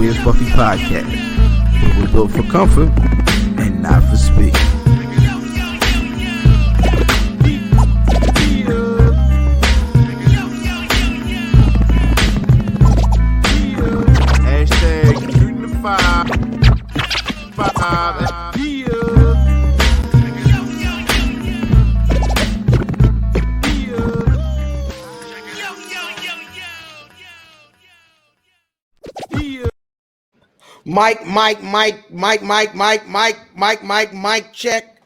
Where's Buffy podcast, where we're built for comfort and not for speed. Hashtag shooting the five. Mic check.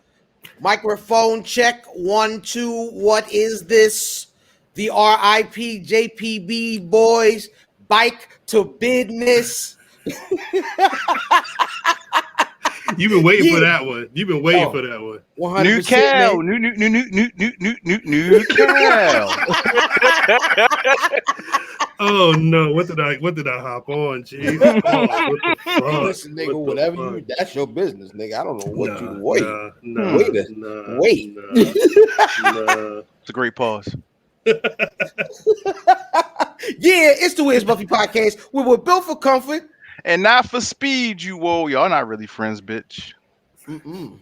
Microphone check. 1, 2. What is this? The RIP JPB boys. Bike to business. You've been waiting for that one. You've been waiting for that one. 100%, New cow, man. new cow. Oh no! What did I hop on? Jeez. Oh, what the fuck? Listen, nigga, What the whatever fuck? you, that's your business, nigga. I don't know what you wait. Wait. It's a great pause. Yeah, it's the Where's Buffy podcast. We were built for comfort. And not for speed, you whoa. Y'all not really friends, bitch. Mm-mm.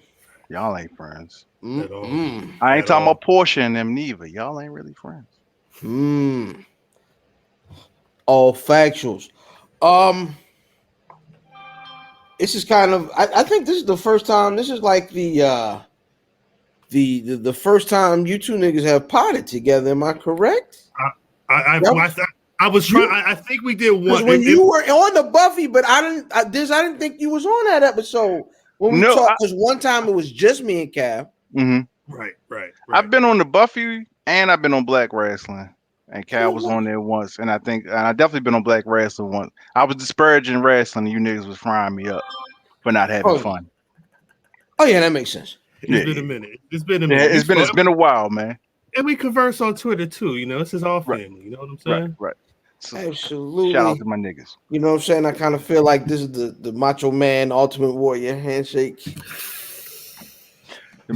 Y'all ain't friends. At all. Mm-mm. I ain't At talking all. about Portia and them neither. Y'all ain't really friends. Mm. All factuals. This is kind of I think this is the first time. This is like the first time you two niggas have potted together. Am I correct? I was trying. I think we did Because one. when you were on the Buffy, but I didn't think you was on that episode when we No, talked. Because one time it was just me and Cav. Mm-hmm. Right. I've been on the Buffy and I've been on Black Wrestling. And Cal was on there once. And I definitely been on Black Wrestling once. I was disparaging wrestling and you niggas was frying me up for not having fun. Oh yeah, that makes sense. It's been a minute. It's been a Yeah, minute. it's been a while, man. And we converse on Twitter too. You know, this is all family. Right. You know what I'm saying? Right. So, Absolutely. shout out to my niggas. You know what I'm saying? I kind of feel like this is the Macho Man Ultimate Warrior handshake. Them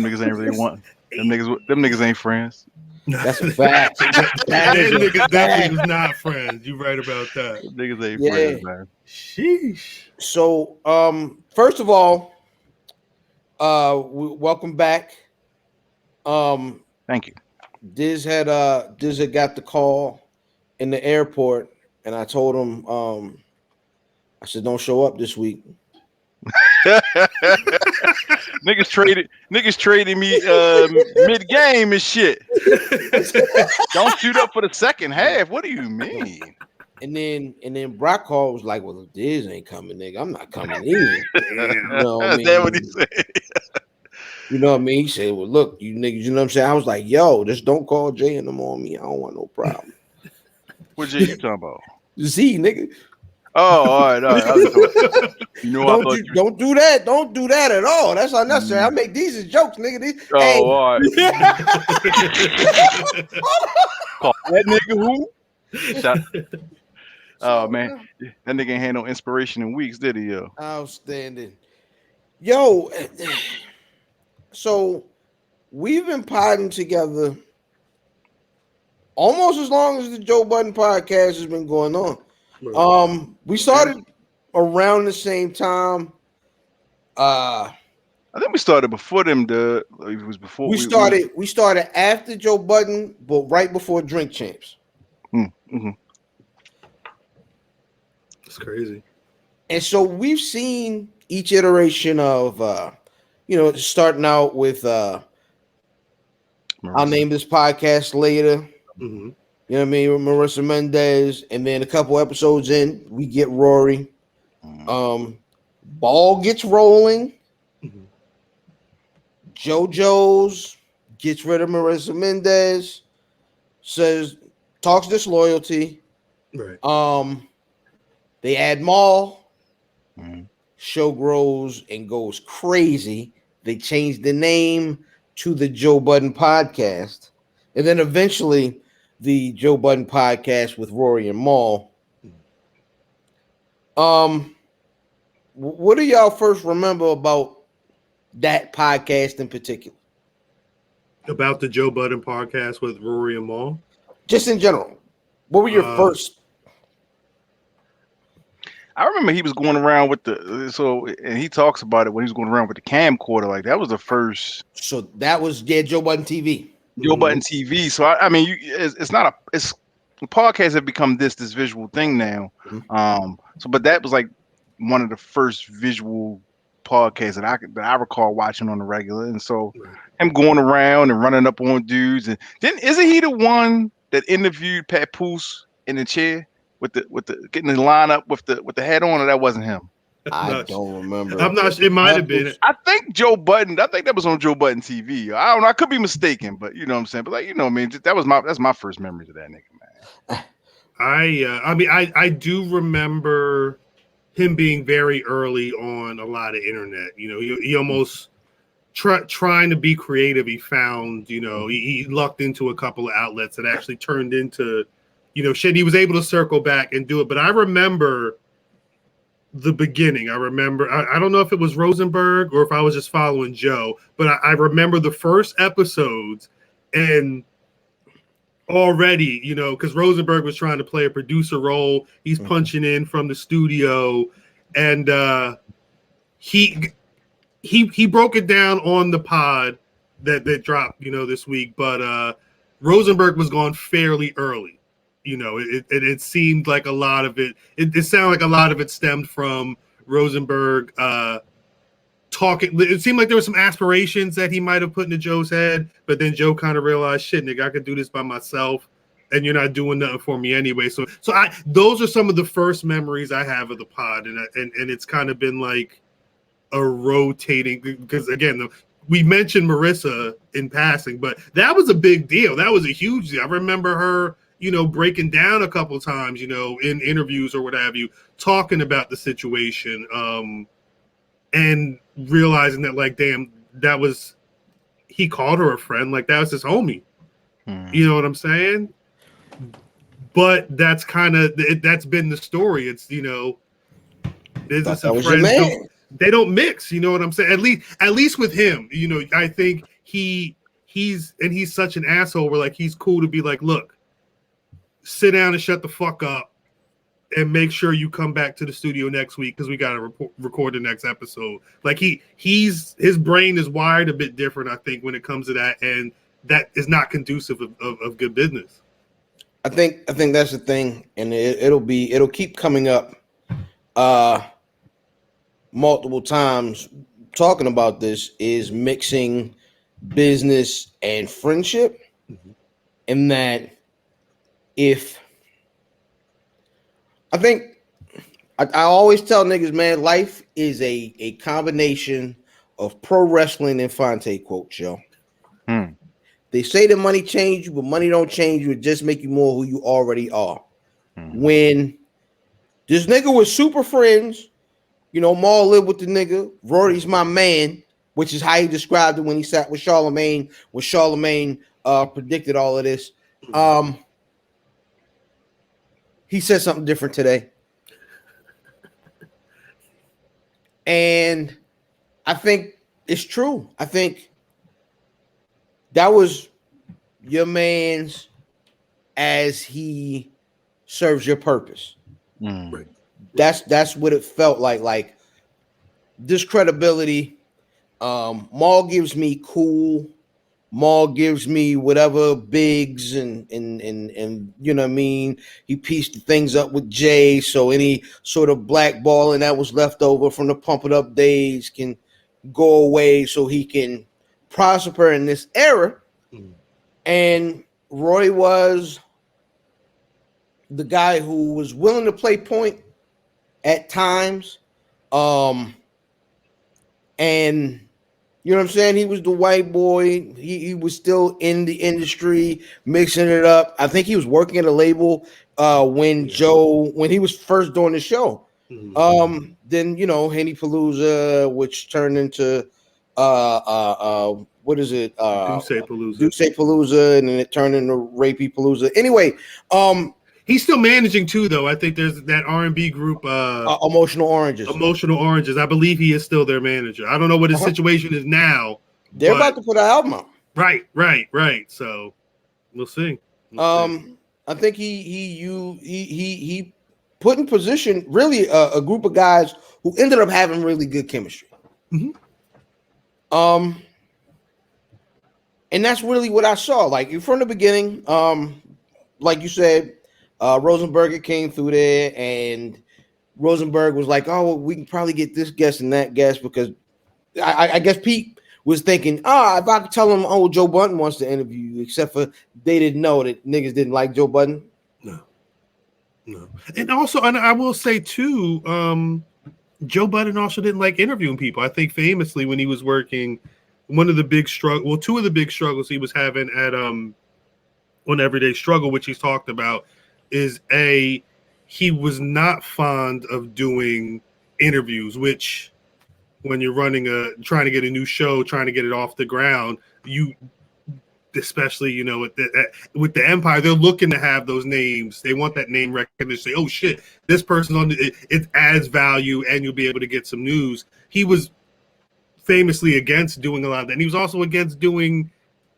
niggas ain't really want. Them niggas ain't friends. That's a fact. That niggas definitely was not friends. You right about that. Them niggas ain't Yeah. friends, man. Sheesh. So, first of all, welcome back. Thank you. Diz had got the call in the airport, and I told him, I said, don't show up this week. Niggas traded me mid game and shit. Don't shoot up for the second half. What do you mean? And then Brock Hall was like, well, if Diz ain't coming, nigga, I'm not coming either. You know what I mean? Is that what he said? You know what I mean? He said, well, look, you niggas, you know what I'm saying? I was like, yo, just don't call Jay in the morning. Me. I don't want no problem. What Jay you talking about? Z, nigga. Oh, all right. You know, Don't do that. Don't do that at all. That's unnecessary. I make these as jokes, nigga. Oh, all right. Call that nigga who? Oh man, that nigga ain't had no inspiration in weeks, did he? Yo, outstanding. Yo, so we've been potting together almost as long as the Joe Budden podcast has been going on. We started around the same time. I think we started before them. It was before we started after Joe Budden, but right before Drink Champs. Mm-hmm. It's crazy. And so we've seen each iteration of, starting out with, I'll name this podcast later. Mm-hmm. You know what I mean? With Marissa Mendez. And then a couple episodes in, we get Rory. Ball gets rolling. Mm-hmm. JoJo's gets rid of Marissa Mendez. Talks disloyalty. Right. They add Maul. Mm-hmm. Show grows and goes crazy. They change the name to the Joe Budden podcast. And then eventually the Joe Budden podcast with Rory and Maul. What do y'all first remember about that podcast in particular? About the Joe Budden podcast with Rory and Maul? Just in general. What were your first? I remember he was going around with and he talks about it when he was going around with the camcorder. Like that was the first So that was Joe Budden TV. Joe Budden TV. So I mean, it's not it's podcasts have become this visual thing now. So but that was like one of the first visual podcasts that I recall watching on the regular. And so him going around and running up on dudes, and then isn't he the one that interviewed Pat Poose in the chair with the getting the lineup with the hat on, or that wasn't him? I don't remember. I'm not. It might have been. I think Joe Budden. I think that was on Joe Budden TV. I don't know. I could be mistaken, but you know what I'm saying. But like, you know, I mean, that's my first memories of that nigga, man. I mean, I do remember him being very early on a lot of internet. You know, he almost trying to be creative. He found, you know, he lucked into a couple of outlets that actually turned into, you know, shit. He was able to circle back and do it. But I remember the beginning. I remember, I don't know if it was Rosenberg or if I was just following Joe, but I remember the first episodes, and already, you know, because Rosenberg was trying to play a producer role. He's punching in from the studio, and he broke it down on the pod that dropped, you know, this week. But Rosenberg was gone fairly early. You know, it seemed like a lot of it sounded like a lot of it stemmed from Rosenberg talking. It seemed like there were some aspirations that he might have put into Joe's head, but then Joe kind of realized, shit, nigga, I could do this by myself, and you're not doing nothing for me anyway. So those are some of the first memories I have of the pod, and it's kind of been like a rotating, because again, we mentioned Marissa in passing, but that was a big deal. That was a huge deal. I remember her, you know, breaking down a couple of times, you know, in interviews or what have you, talking about the situation, and realizing that, like, damn, he called her a friend, like that was his homie. You know what I'm saying? But that's kind of, that's been the story. It's, you know, business and friends they don't mix. You know what I'm saying? At least with him, you know, I think he's such an asshole where, like, he's cool to be like, look, sit down and shut the fuck up and make sure you come back to the studio next week because we got to record the next episode. Like his brain is wired a bit different, I think, when it comes to that, and that is not conducive of good business. I think that's the thing, and it'll keep coming up multiple times talking about this, is mixing business and friendship, and that if I think I always tell niggas, man, life is a combination of pro wrestling and Fonte quotes, yo. They say that money change you, but money don't change you. It just make you more who you already are. When this nigga was super friends, you know, Maul lived with the nigga. Rory's my man, which is how he described it when he sat with Charlemagne, when Charlemagne predicted all of this. He said something different today. And I think it's true. I think that was your man's as he serves your purpose. Right. That's what it felt like. Like, this credibility. Maul gives me cool. Maul gives me whatever bigs and you know what I mean. He pieced the things up with Jay, so any sort of blackballing that was left over from the Pump It Up days can go away, so he can prosper in this era. And Roy was the guy who was willing to play point at times, and you know what I'm saying? He was the white boy. He was still in the industry, mixing it up. I think he was working at a label when he was first doing the show. Then, you know, Henny Palooza, which turned into what is it? Duce Palooza, and then it turned into Rapey Palooza. Anyway, he's still managing too, though. I think there's that R&B group, Emotional Oranges. I believe he is still their manager. I don't know what his situation is now. They're about to put an album out. Right. So we'll see. I think he put in position really a group of guys who ended up having really good chemistry. Mhm. And that's really what I saw. Like from the beginning, like you said, Rosenberg came through there, and Rosenberg was like, "Oh, we can probably get this guest and that guest," because I guess Pete was thinking, if I could tell him, Joe Budden wants to interview you, except for they didn't know that niggas didn't like Joe Budden. No. And also, and I will say too, Joe Budden also didn't like interviewing people. I think famously when he was working, two of the big struggles he was having at on Everyday Struggle, which he's talked about, is he was not fond of doing interviews, which when you're trying to get a new show, trying to get it off the ground, especially, with the Empire, they're looking to have those names. They want that name recognition. Say, oh shit, this person's on it adds value, and you'll be able to get some news. He was famously against doing a lot of that. And he was also against doing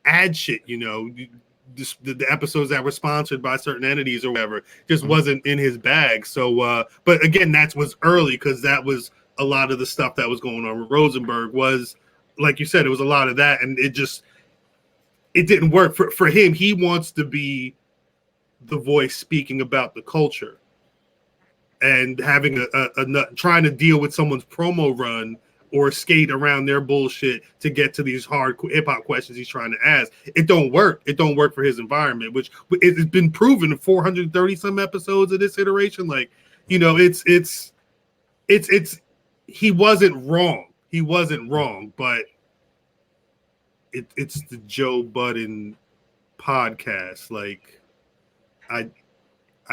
ad shit, the episodes that were sponsored by certain entities or whatever just wasn't in his bag. So, but again, that was early because that was a lot of the stuff that was going on with Rosenberg was, like you said, it was a lot of that. And it didn't work for him. He wants to be the voice speaking about the culture, and having trying to deal with someone's promo run or skate around their bullshit to get to these hard hip hop questions he's trying to ask. It don't work. It don't work for his environment, which it's been proven in 430 some episodes of this iteration. Like, it's he wasn't wrong. He wasn't wrong, but it's the Joe Budden podcast. Like, I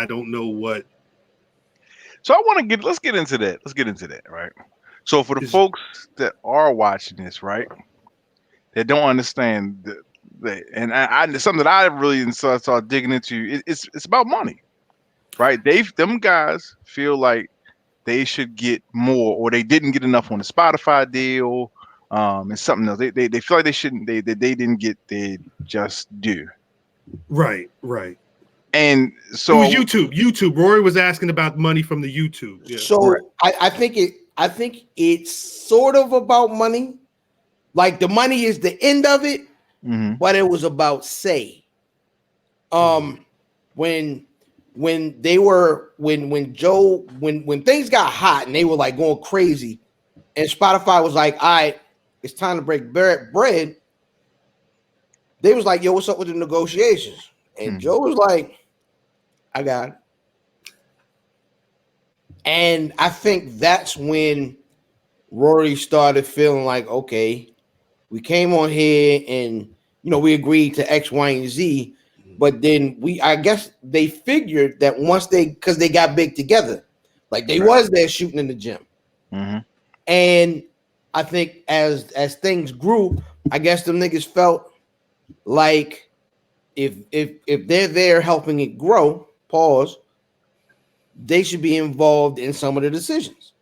don't know what. So let's get into that. Let's get into that, right? So for the folks that are watching this, right, that don't understand and I something that I really started digging into, it's about money, right? Them guys feel like they should get more, or they didn't get enough on the Spotify deal, and something else. They feel like they shouldn't. They didn't get their just due. Right. And so it was YouTube. Rory was asking about money from the YouTube. Yeah. So right. I think it's sort of about money. Like the money is the end of it, but it was about say. When things got hot and they were like going crazy, and Spotify was like, all right, it's time to break bread. They was like, yo, what's up with the negotiations? And Joe was like, I got it. And I think that's when Rory started feeling like, okay, we came on here and, we agreed to X, Y, and Z. But then I guess they figured that because they got big together, like they was there shooting in the gym. And I think as things grew, I guess them niggas felt like if they're there helping it grow, they should be involved in some of the decisions.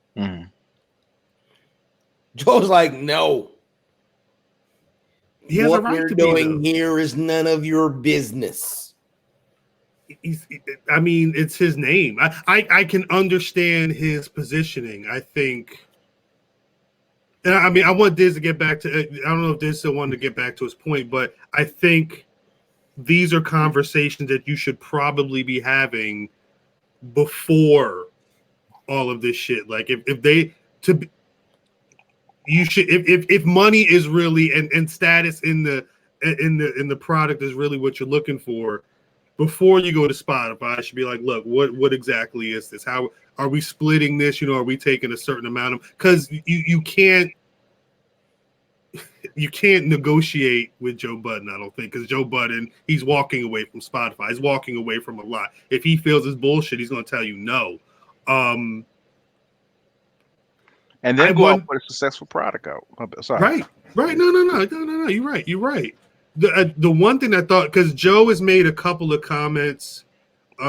Joe's like, no. He has what a right we're to doing here is none of your business. It's his name. I can understand his positioning. I think, and I want Diz to get back to. I don't know if Diz still wanted to get back to his point, but I think these are conversations that you should probably be having before all of this shit. Like if money is really and status in the product is really what you're looking for, before you go to Spotify, I should be like, look, what exactly is this? How are we splitting this? Are we taking a certain amount of, because you can't negotiate with Joe Budden, I don't think, because Joe Budden, he's walking away from Spotify. He's walking away from a lot. If he feels it's bullshit, he's going to tell you no. And then go out and put a successful product out. Sorry. Right. No. You're right. The one thing I thought, because Joe has made a couple of comments,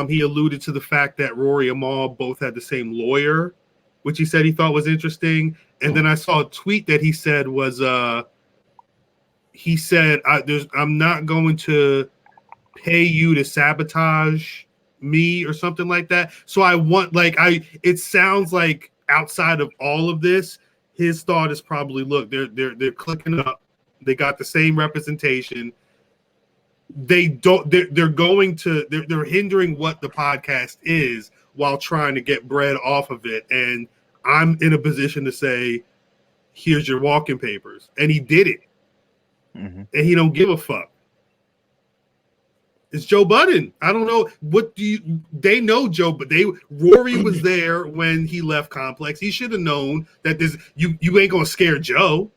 he alluded to the fact that Rory and Amal both had the same lawyer, which he said he thought was interesting. And then I saw a tweet that he said was, he said, I'm not going to pay you to sabotage me or something like that. So I want it sounds like outside of all of this, his thought is probably, look, they're clicking up. They got the same representation. They're hindering what the podcast is while trying to get bread off of it. And I'm in a position to say, here's your walking papers. And he did it. Mm-hmm. And he don't give a fuck. It's Joe Budden. I don't know. They know Joe, but Rory was there when he left Complex. He should have known that you ain't gonna scare Joe.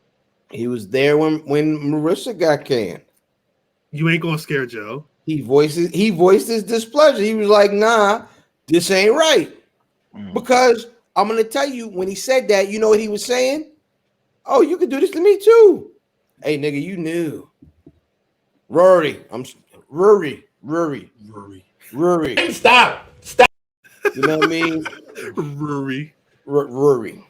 He was there when Marissa got canned. You ain't gonna scare Joe. He voiced his displeasure. He was like, nah, this ain't right. Because I'm gonna tell you, when he said that, you know what he was saying? Oh, you could do this to me too. Hey, nigga, you knew. Rory. Stop. You know what I mean? Rory. Rory.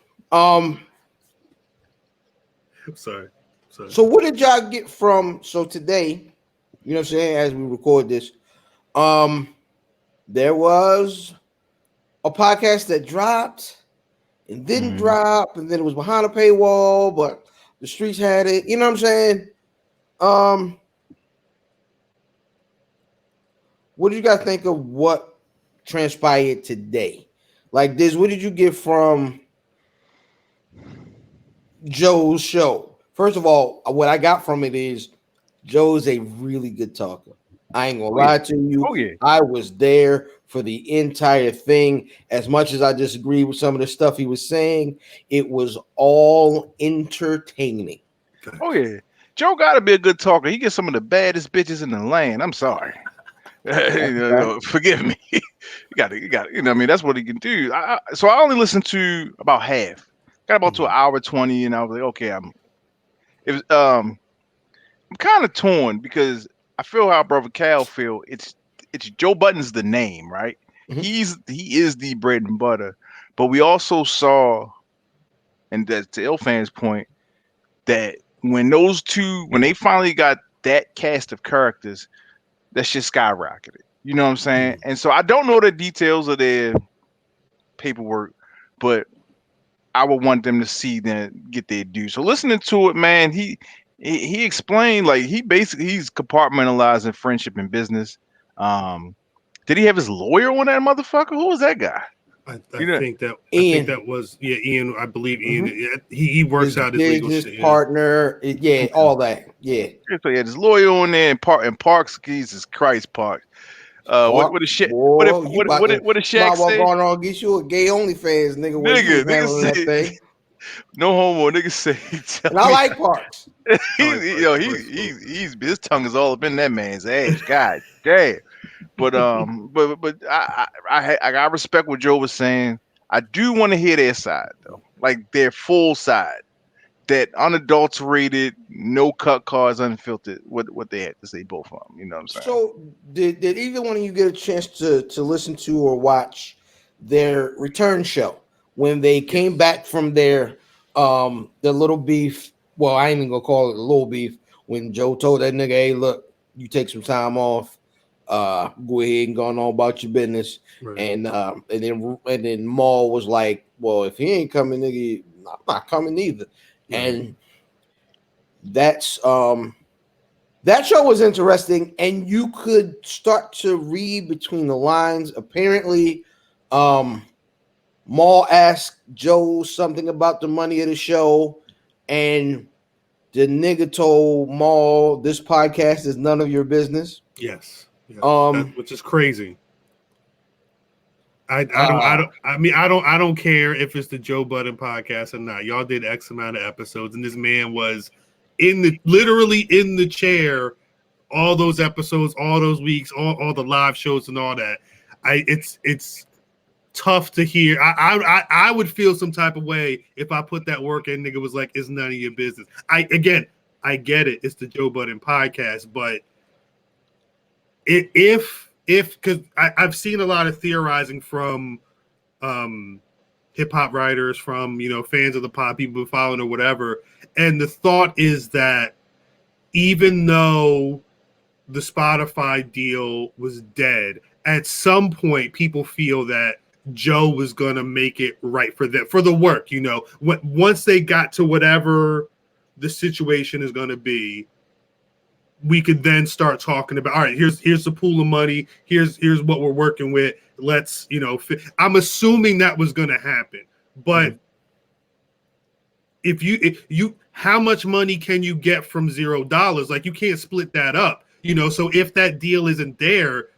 Sorry. So what did y'all get from today? You know what I'm saying? As we record this, there was a podcast that dropped and didn't drop, and then it was behind a paywall, but the streets had it. You know what I'm saying? What do you guys think of what transpired today? Like this, what did you get from Joe's show? First of all, what I got from it is Joe's a really good talker. I ain't gonna lie to you. Oh, yeah. I was there for the entire thing. As much as I disagree with some of the stuff he was saying, it was all entertaining. Oh yeah, Joe got to be a good talker. He gets some of the baddest bitches in the land. I'm sorry. Forgive me. you got. You know what I mean? That's what he can do. So I only listened to about half. Got about to an hour 20, and I was like, okay, I'm kind of torn because I feel how Brother Cal feel. It's Joe Budden's the name, right? Mhm. He is the bread and butter. But we also saw, and that's to Ilfan's point, that when they finally got that cast of characters, that shit skyrocketed. You know what I'm saying? And so I don't know the details of their paperwork, but I would want them to see them get their due. So listening to it, man, he explained, like, he's compartmentalizing friendship and business. Did he have his lawyer on that motherfucker? Who was that guy? I think that was Ian. I believe Ian. He works out his legal shit. Partner, all that. Yeah. So he had his lawyer on there, and Parks. Jesus Christ, Parks. What did Shaq say? Going on, get you a gay OnlyFans, nigga. Nigga say, that thing. No homo, nigga say. And I like Parks. His tongue is all up in that man's ass. God damn. But I respect what Joe was saying. I do want to hear their side though, like their full side, that unadulterated, no cut cards, unfiltered. What they had to say, both of them. You know what I'm saying? So did either one of you get a chance to listen to or watch their return show when they came back from their little beef? Well, I ain't even gonna call it a little beef. When Joe told that nigga, "Hey, look, you take some time off. Go ahead and go on about your business." Right. And then Maul was like, "Well, if he ain't coming, nigga, I'm not coming either." Mm-hmm. And that's that show was interesting, and you could start to read between the lines. Apparently, Maul asked Joe something about the money of the show, and the nigga told Maul, "This podcast is none of your business." Yes. Which is crazy. I don't care if it's the Joe Budden podcast or not. Y'all did X amount of episodes, and this man was literally in the chair all those episodes, all those weeks, all the live shows and all that. It's tough to hear. I would feel some type of way if I put that work in. Nigga was like, "It's none of your business." I get it. It's the Joe Budden podcast, but if because I've seen a lot of theorizing from hip hop writers, from fans of the pod, people following or whatever, and the thought is that even though the Spotify deal was dead, at some point people feel that Joe was going to make it right for them, for the work, you know, once they got to whatever the situation is going to be, we could then start talking about, all right, here's the pool of money. Here's what we're working with. Let's, you know, I'm assuming that was going to happen, but if you, how much money can you get from $0? Like, you can't split that up, you know? So if that deal isn't there,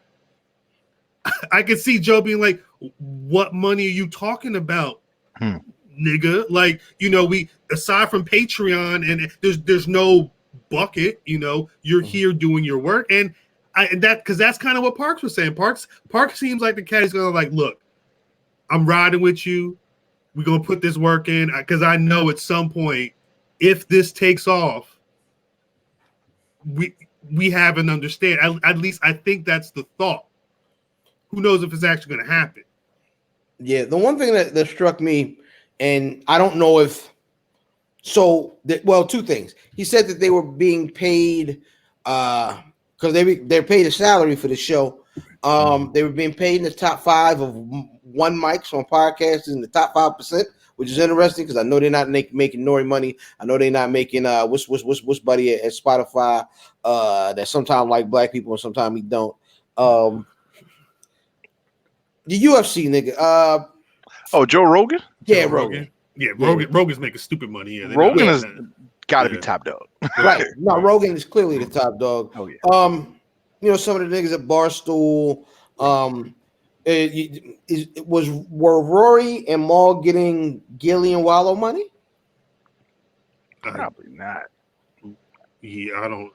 I could see Joe being like, what money are you talking about, nigga? Like, you know, we, aside from Patreon, and there's no bucket, you know, you're here doing your work. And because that's kind of what Parks was saying. Parks seems like the cat is going to like, look, I'm riding with you. We're going to put this work in, because I know at some point, if this takes off, we have an understanding. At least I think that's the thought. Who knows if it's actually going to happen? Yeah, the one thing that struck me, and I don't know if well, two things. He said that they were being paid because they're paid a salary for the show. They were being paid in the top 5 of one mics on podcasts in the top 5%, which is interesting because I know they're not making Nori money. I know they're not making what's buddy at Spotify that sometimes like black people and sometimes he don't. The UFC nigga. Joe Rogan? Yeah, Rogan. Yeah, Rogan's making stupid money. Yeah, Rogan has got to be top dog. Right. No, Rogan is clearly the top dog. Oh yeah. You know, some of the niggas at Barstool. Were Rory and Maul getting Gilly and Wallow money? Probably not. Yeah,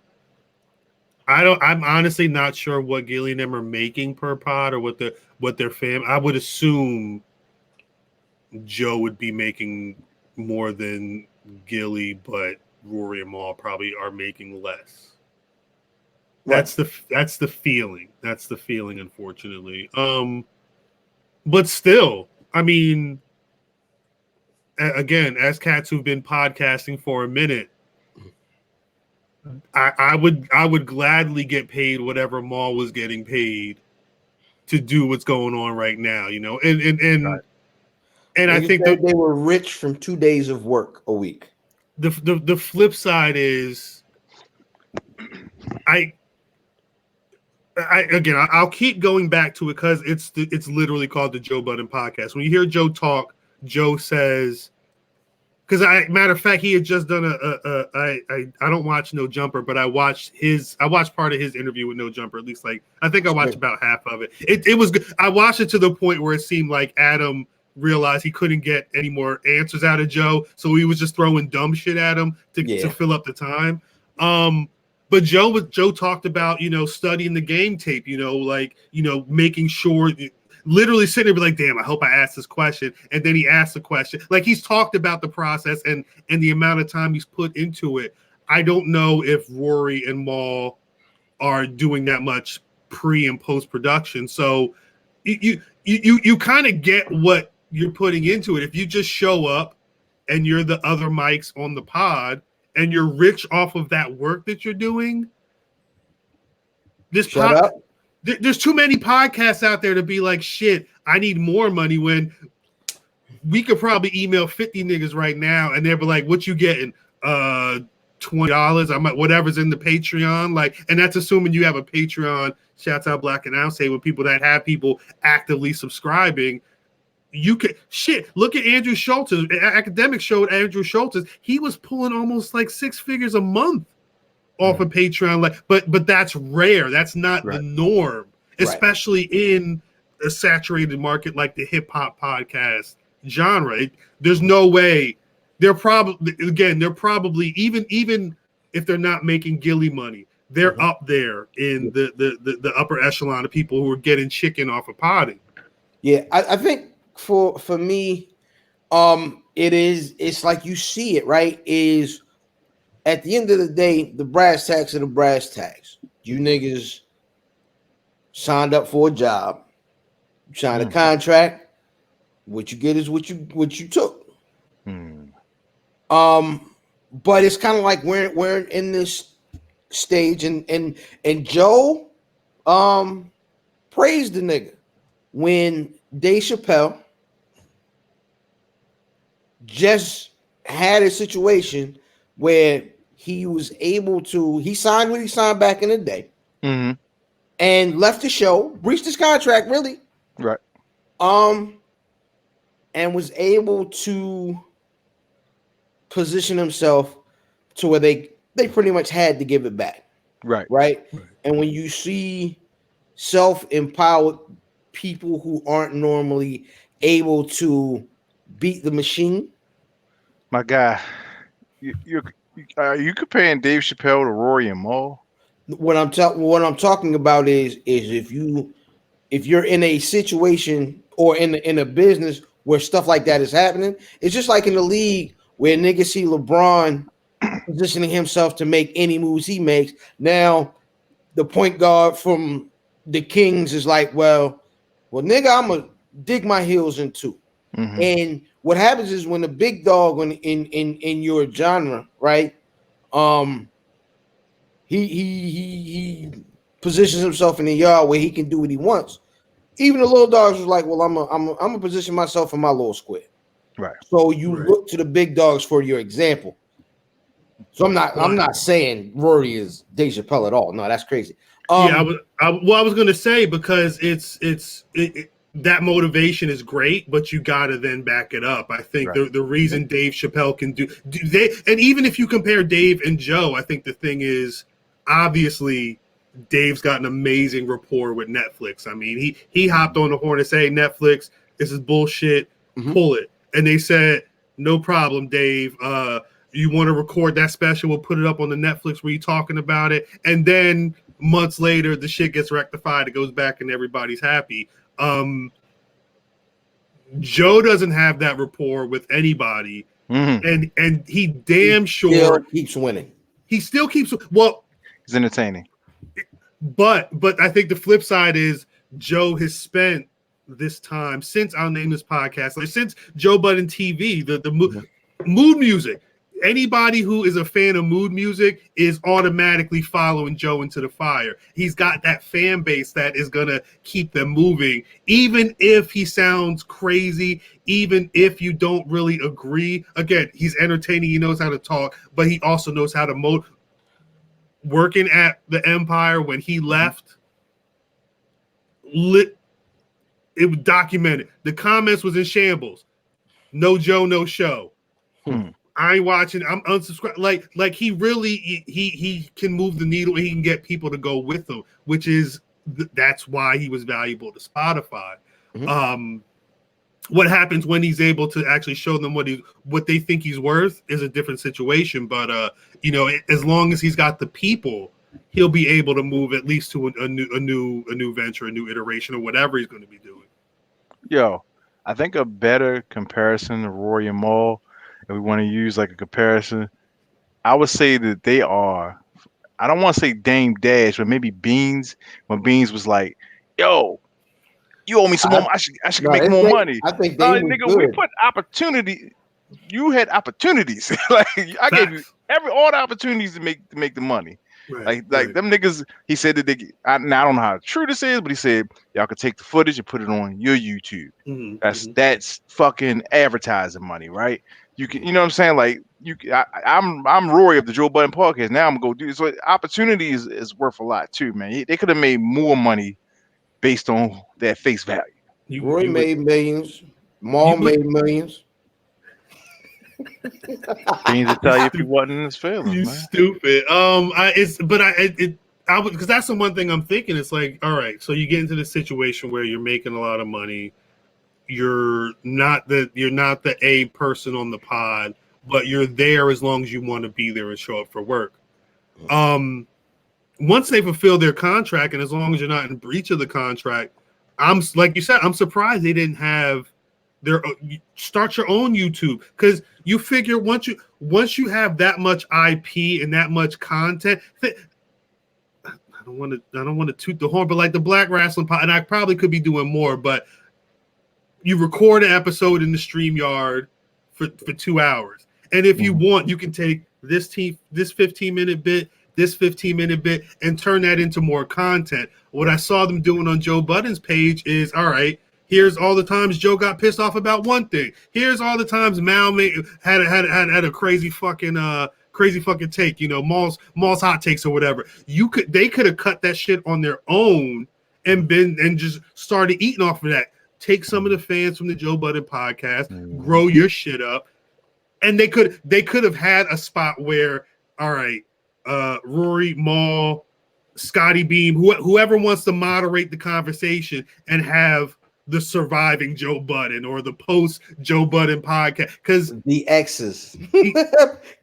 I'm honestly not sure what Gilly and them are making per pod or what their fam. I would assume Joe would be making more than Gilly, but Rory and Maul probably are making less. That's the feeling. That's the feeling, unfortunately. But still, I mean, again, as cats who've been podcasting for a minute, I would gladly get paid whatever Maul was getting paid to do what's going on right now, you know. And I think they were rich from 2 days of work a week. The flip side is I'll keep going back to it because it's literally called the Joe Budden Podcast. When you hear Joe talk, Joe says, because matter of fact, he had just done I don't watch No Jumper, but I watched part of his interview with No Jumper. At least I think I watched about half of it. It was good. I watched it to the point where it seemed like Adam realized he couldn't get any more answers out of Joe, so he was just throwing dumb shit at him to fill up the time. But Joe talked about, you know, studying the game tape, you know, like, you know, making sure, literally sitting there like, damn, I hope I asked this question. And then he asked the question. Like, he's talked about the process and the amount of time he's put into it. I don't know if Rory and Maul are doing that much pre and post production. So you kind of get what you're putting into it. If you just show up and you're the other mics on the pod, and you're rich off of that work that you're doing, there's too many podcasts out there to be like, shit, I need more money, when we could probably email 50 niggas right now and they'll be like, what you getting? $20. I might, whatever's in the Patreon. Like, and that's assuming you have a Patreon. Shouts out Black and Out Say with people that have people actively subscribing. You could look at Andrew Schultz. Academic showed Andrew Schultz. He was pulling almost like 6 figures a month off of Patreon. Like, but that's rare. That's not the norm, especially in a saturated market like the hip hop podcast genre. There's no way. They're probably even if they're not making Gilly money, they're up there in the upper echelon of people who are getting chicken off of potting. Yeah, I think. For me, it's like you see it, right? Is at the end of the day, the brass tacks are the brass tacks. You niggas signed up for a job, signed a contract. What you get is what you took. But it's kind of like we're in this stage, and Joe, praised the nigga when Dave Chappelle just had a situation where he was able to, he signed what he signed back in the day and left the show, breached his contract, really. Right. And was able to position himself to where they pretty much had to give it back. Right. And when you see self-empowered people who aren't normally able to beat the machine. My guy, are you comparing Dave Chappelle to Rory and Mal? What I'm talking about is if you're in a situation or in a business where stuff like that is happening, it's just like in the league where niggas see LeBron positioning himself to make any moves he makes. Now, the point guard from the Kings is like, well, nigga, I'm gonna dig my heels in too. And what happens is when the big dog in your genre, right? He positions himself in the yard where he can do what he wants. Even the little dogs was like, well, I'm gonna position myself in my little square. Right. So you look to the big dogs for your example. So I'm not saying Rory is Dave Chappelle at all. No, that's crazy. I was going to say, because it's that motivation is great, but you got to then back it up. I think the reason Dave Chappelle can do they, and even if you compare Dave and Joe, I think the thing is, obviously Dave's got an amazing rapport with Netflix. I mean, he hopped on the horn and said, hey, Netflix, this is bullshit, pull it. And they said, no problem, Dave. You want to record that special, we'll put it up on the Netflix where you're talking about it. And then months later, the shit gets rectified. It goes back and everybody's happy. Joe doesn't have that rapport with anybody. And he damn sure still keeps winning. He still keeps, he's entertaining. But I think the flip side is Joe has spent this time since I'll name this podcast, like since Joe Budden TV, the mood music. Anybody who is a fan of mood music is automatically following Joe into the fire. He's got that fan base that is going to keep them moving, even if he sounds crazy, even if you don't really agree. Again, he's entertaining. He knows how to talk, but he also knows how to working at the Empire when he left, it was documented. The comments was in shambles. No Joe, no show. I ain't watching. I'm unsubscribed. Like he really he can move the needle. He can get people to go with him, which is that's why he was valuable to Spotify. What happens when he's able to actually show them what they think he's worth is a different situation. But as long as he's got the people, he'll be able to move at least to a new venture, a new iteration, or whatever he's going to be doing. Yo, I think a better comparison to Rory and Mal, if we want to use like a comparison, I would say that they are, I don't want to say Dame Dash, but maybe Beans, when Beans was like, yo, you owe me some more, I should make more money. I think nigga, we put opportunity, you had opportunities. Like I gave you all the opportunities to make the money. Right, like them niggas, he said that I don't know how true this is, but he said y'all could take the footage and put it on your YouTube. That's fucking advertising money, right? You can, you know what I'm saying? Like I'm Rory of the Joe Budden podcast. Now I'm gonna go do this. So opportunity is worth a lot too, man. They could have made more money based on that face value. Roy made millions. Mal made millions. Beans to tell you if he wasn't in his feelings. You man. Stupid. Because that's the one thing I'm thinking. It's like, all right, so you get into this situation where you're making a lot of money. You're not the A person on the pod, but you're there as long as you want to be there and show up for work. Once they fulfill their contract, and as long as you're not in breach of the contract, I'm like you said, I'm surprised they didn't have their start your own YouTube, because you figure once you have that much IP and that much content. I don't want to toot the horn, but like the Black Wrestling Pod, and I probably could be doing more, but you record an episode in the StreamYard for 2 hours. And if you want, you can take this 15-minute bit this 15-minute bit and turn that into more content. What I saw them doing on Joe Budden's page is, all right, here's all the times Joe got pissed off about one thing. Here's all the times Mal had a crazy fucking take, Maul's hot takes or whatever. They could have cut that shit on their own and just started eating off of that. Take some of the fans from the Joe Budden podcast, grow your shit up, and they could have had a spot where, all right, Rory, Maul, Scotty Beam, whoever wants to moderate the conversation and have the surviving Joe Budden or the post Joe Budden podcast, because the X's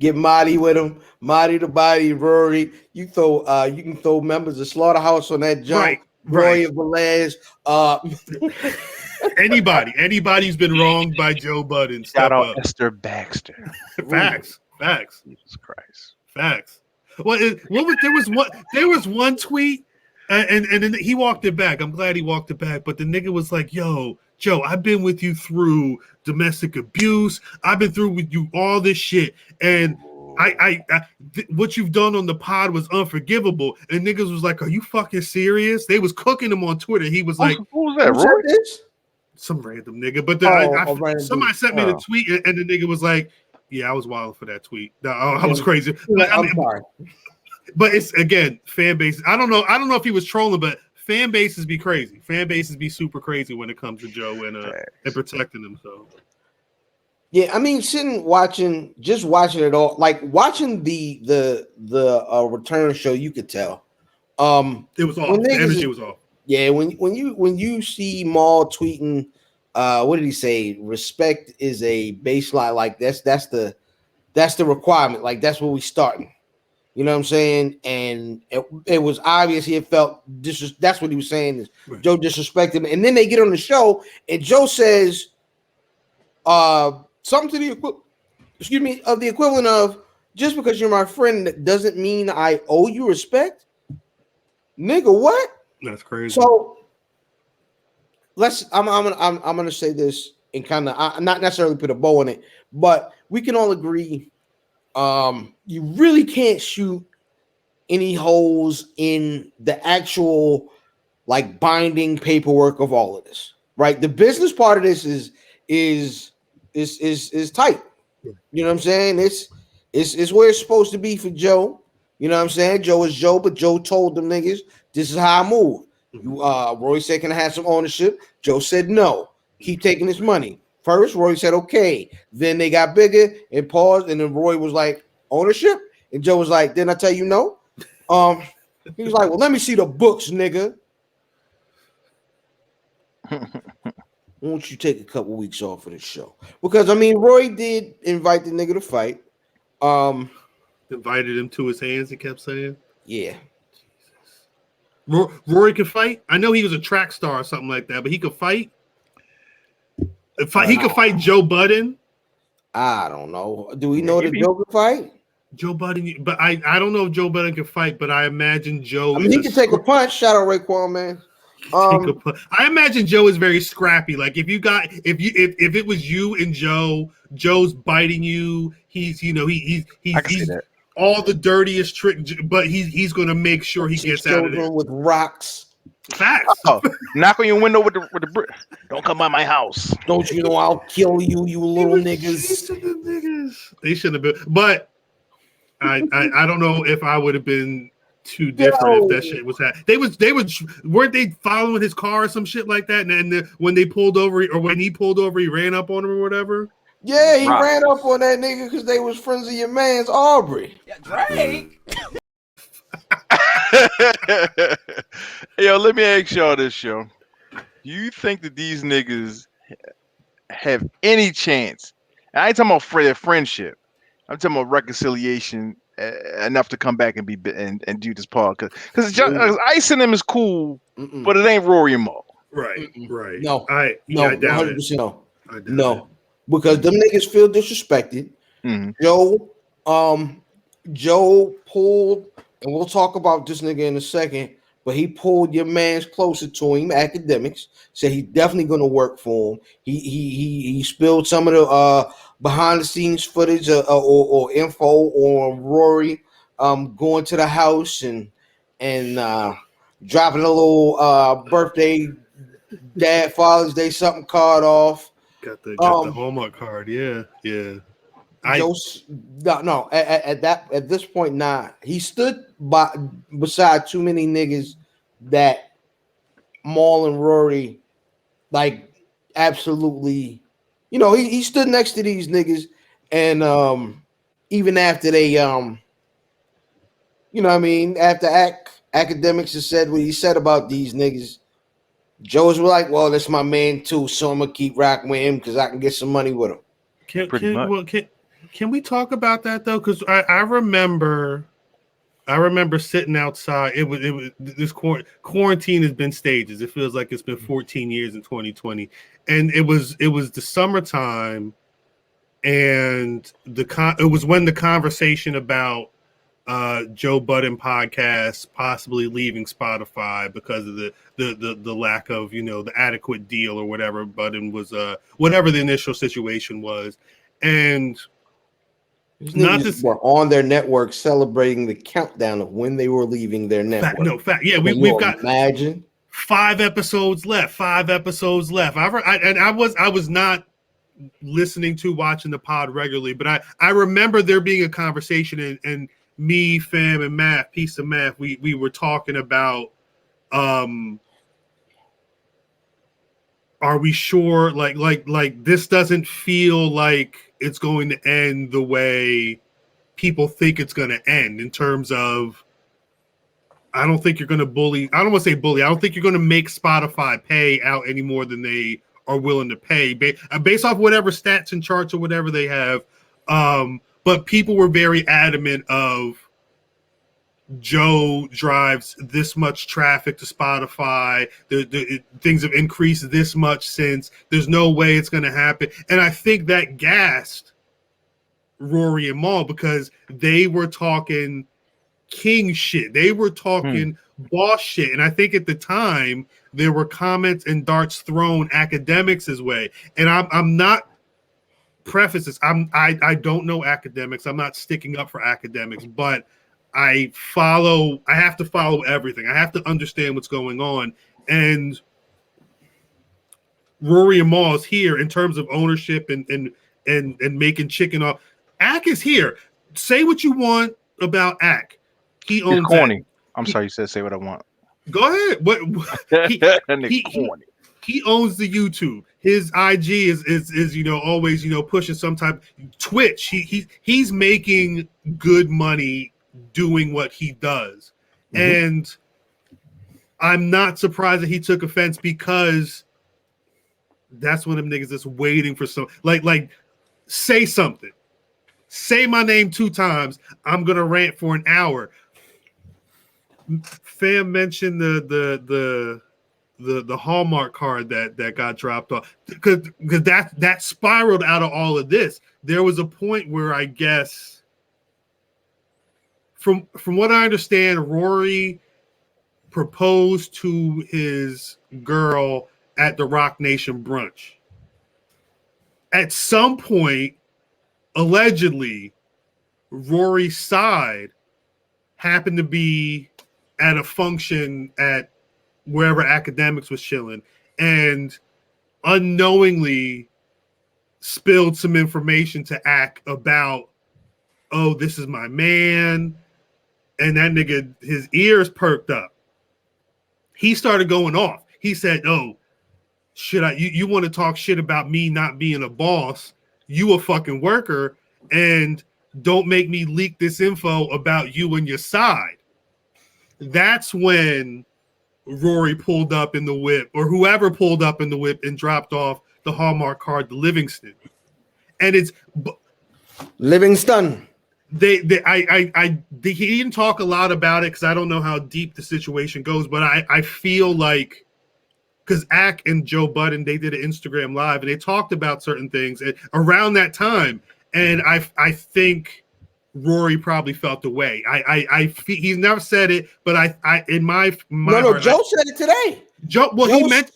get Marty with him, Marty the Body, Rory. You can throw members of Slaughterhouse on that jump. Roy and Velez. Anybody who's been wronged by Joe Budden. Shout out Esther Baxter. Facts. Jesus Christ. Facts. Well, there was one tweet, and then he walked it back. I'm glad he walked it back. But the nigga was like, "Yo, Joe, I've been with you through domestic abuse. I've been through with you all this shit, and what you've done on the pod was unforgivable." And niggas was like, "Are you fucking serious?" They was cooking him on Twitter. He was like, "Who was that, Roy?" Some random nigga. But somebody sent me the tweet, and the nigga was like, "Yeah, I was wild for that tweet. No, I was crazy." I'm sorry. But it's, again, fan base. I don't know if he was trolling, but fan bases be crazy. Fan bases be super crazy when it comes to Joe and protecting him. So. Yeah, I mean, watching it all, like watching the return show, you could tell. It was off. The energy was off. Yeah, when you see Maul tweeting, what did he say? Respect is a baseline. Like that's the requirement. Like that's where we starting. You know what I'm saying? And it was obvious he felt that's what he was saying is Joe disrespected him. And then they get on the show and Joe says something to the equivalent of, just because you're my friend doesn't mean I owe you respect. Nigga, what? That's crazy. So I'm gonna say this and kind of not necessarily put a bow on it, but we can all agree. You really can't shoot any holes in the actual like binding paperwork of all of this, right? The business part of this is tight. You know what I'm saying? It's where it's supposed to be for Joe. You know what I'm saying? Joe is Joe, but Joe told them niggas, this is how I move. Roy said, can I have some ownership? Joe said no. Keep taking this money. First, Roy said, okay. Then they got bigger and paused. And then Roy was like, ownership? And Joe was like, didn't I tell you no? He was like, well, let me see the books, nigga. Why don't you take a couple weeks off of this show? Because, I mean, Roy did invite the nigga to fight. Invited him to his hands, he kept saying. Yeah. Rory could fight? I know he was a track star or something like that, but he could fight? He could fight Joe Budden. I don't know. Do we know that Joe could fight? Joe Budden, but I don't know if Joe Budden can fight, but I imagine Joe. I mean, he can take a punch. Shout out Raekwon, man. I imagine Joe is very scrappy. Like if it was you and Joe's biting you. He's all the dirtiest trick, but he's going to make sure he gets out of there with rocks. Facts. Oh, knock on your window with the brick. Don't come by my house. Don't you know I'll kill you, you little niggas. They shouldn't have been. But I don't know if I would have been too different if that shit was happening. Weren't they following his car or some shit like that? And when they pulled over, or when he pulled over, he ran up on him or whatever. Yeah, he ran up on that nigga because they was friends of your man's Aubrey. Yeah, Drake. Yo, let me ask y'all this, show. Do you think that these niggas have any chance? And I ain't talking about friendship. I'm talking about reconciliation enough to come back and be and do this part. Because Ice and them is cool, but it ain't Rory and Maul. Right, right. No, I doubt 100% it. no. No, because them niggas feel disrespected. Mm-hmm. Joe pulled, and we'll talk about this nigga in a second, but he pulled your man's closer to him, academics, said he's definitely going to work for him. He spilled some of the behind the scenes footage or info on Rory going to the house and dropping a little birthday, Father's Day something card off. Got the Hallmark card. Yeah. At this point, he stood beside too many niggas that Mal and Rory, like, absolutely, he stood next to these niggas, and even after they after Academics has said what he said about these niggas, Joe's were like, well, that's my man too, so I'm gonna keep rocking with him because I can get some money with him. Can we talk about that though? Because I remember sitting outside. It was this quarantine has been stages. It feels like it's been 14 years in 2020, and it was the summertime, and it was when the conversation about Joe Budden podcast possibly leaving Spotify because of the lack of the adequate deal or whatever Budden was whatever the initial situation was, and not just were on their network celebrating the countdown of when they were leaving their network. Yeah, we've got imagine 5 episodes left. I was not watching the pod regularly, but I remember there being a conversation and me, Fam, and Math, Piece of Math, we were talking about are we sure like this doesn't feel like it's going to end the way people think it's going to end, in terms of I don't think you're going to bully. I don't want to say bully. I don't think you're going to make Spotify pay out any more than they are willing to pay based off whatever stats and charts or whatever they have. But people were very adamant of Joe drives this much traffic to Spotify. Things have increased this much since. There's no way it's going to happen. And I think that gassed Rory and Mal because they were talking king shit. They were talking boss shit. And I think at the time there were comments and darts thrown Academics' way. And I'm not prefaces. I don't know Academics. I'm not sticking up for Academics, but I have to follow everything. I have to understand what's going on. And Rory and Mal is here in terms of ownership and making chicken off. Ack is here. Say what you want about Ack. He owns He's corny. Ack. I'm sorry, you said say what I want. Go ahead. He owns the YouTube. His IG is always pushing some type Twitch. He's making good money doing what he does. And I'm not surprised that he took offense, because that's one of them niggas that's waiting for some like say something. Say my name 2 times. I'm gonna rant for an hour. Fam mentioned the Hallmark card that got dropped off, because that spiraled out of all of this. There was a point where I guess, from what I understand, Rory proposed to his girl at the Rock Nation brunch. At some point, allegedly, Rory's side happened to be at a function at wherever Academics was chilling, and unknowingly spilled some information to Ack about, oh, this is my man. And that nigga, his ears perked up. He started going off. He said, oh, you want to talk shit about me not being a boss? You a fucking worker, and don't make me leak this info about you and your side. That's when Rory pulled up in the whip, or whoever pulled up in the whip, and dropped off the Hallmark card to Livingston. And it's Livingston. He didn't talk a lot about it because I don't know how deep the situation goes, but I feel like, because Ack and Joe Budden, they did an Instagram live and they talked about certain things around that time, and I think Rory probably felt the way. He's never said it, but I in my heart, Joe said it today. He meant,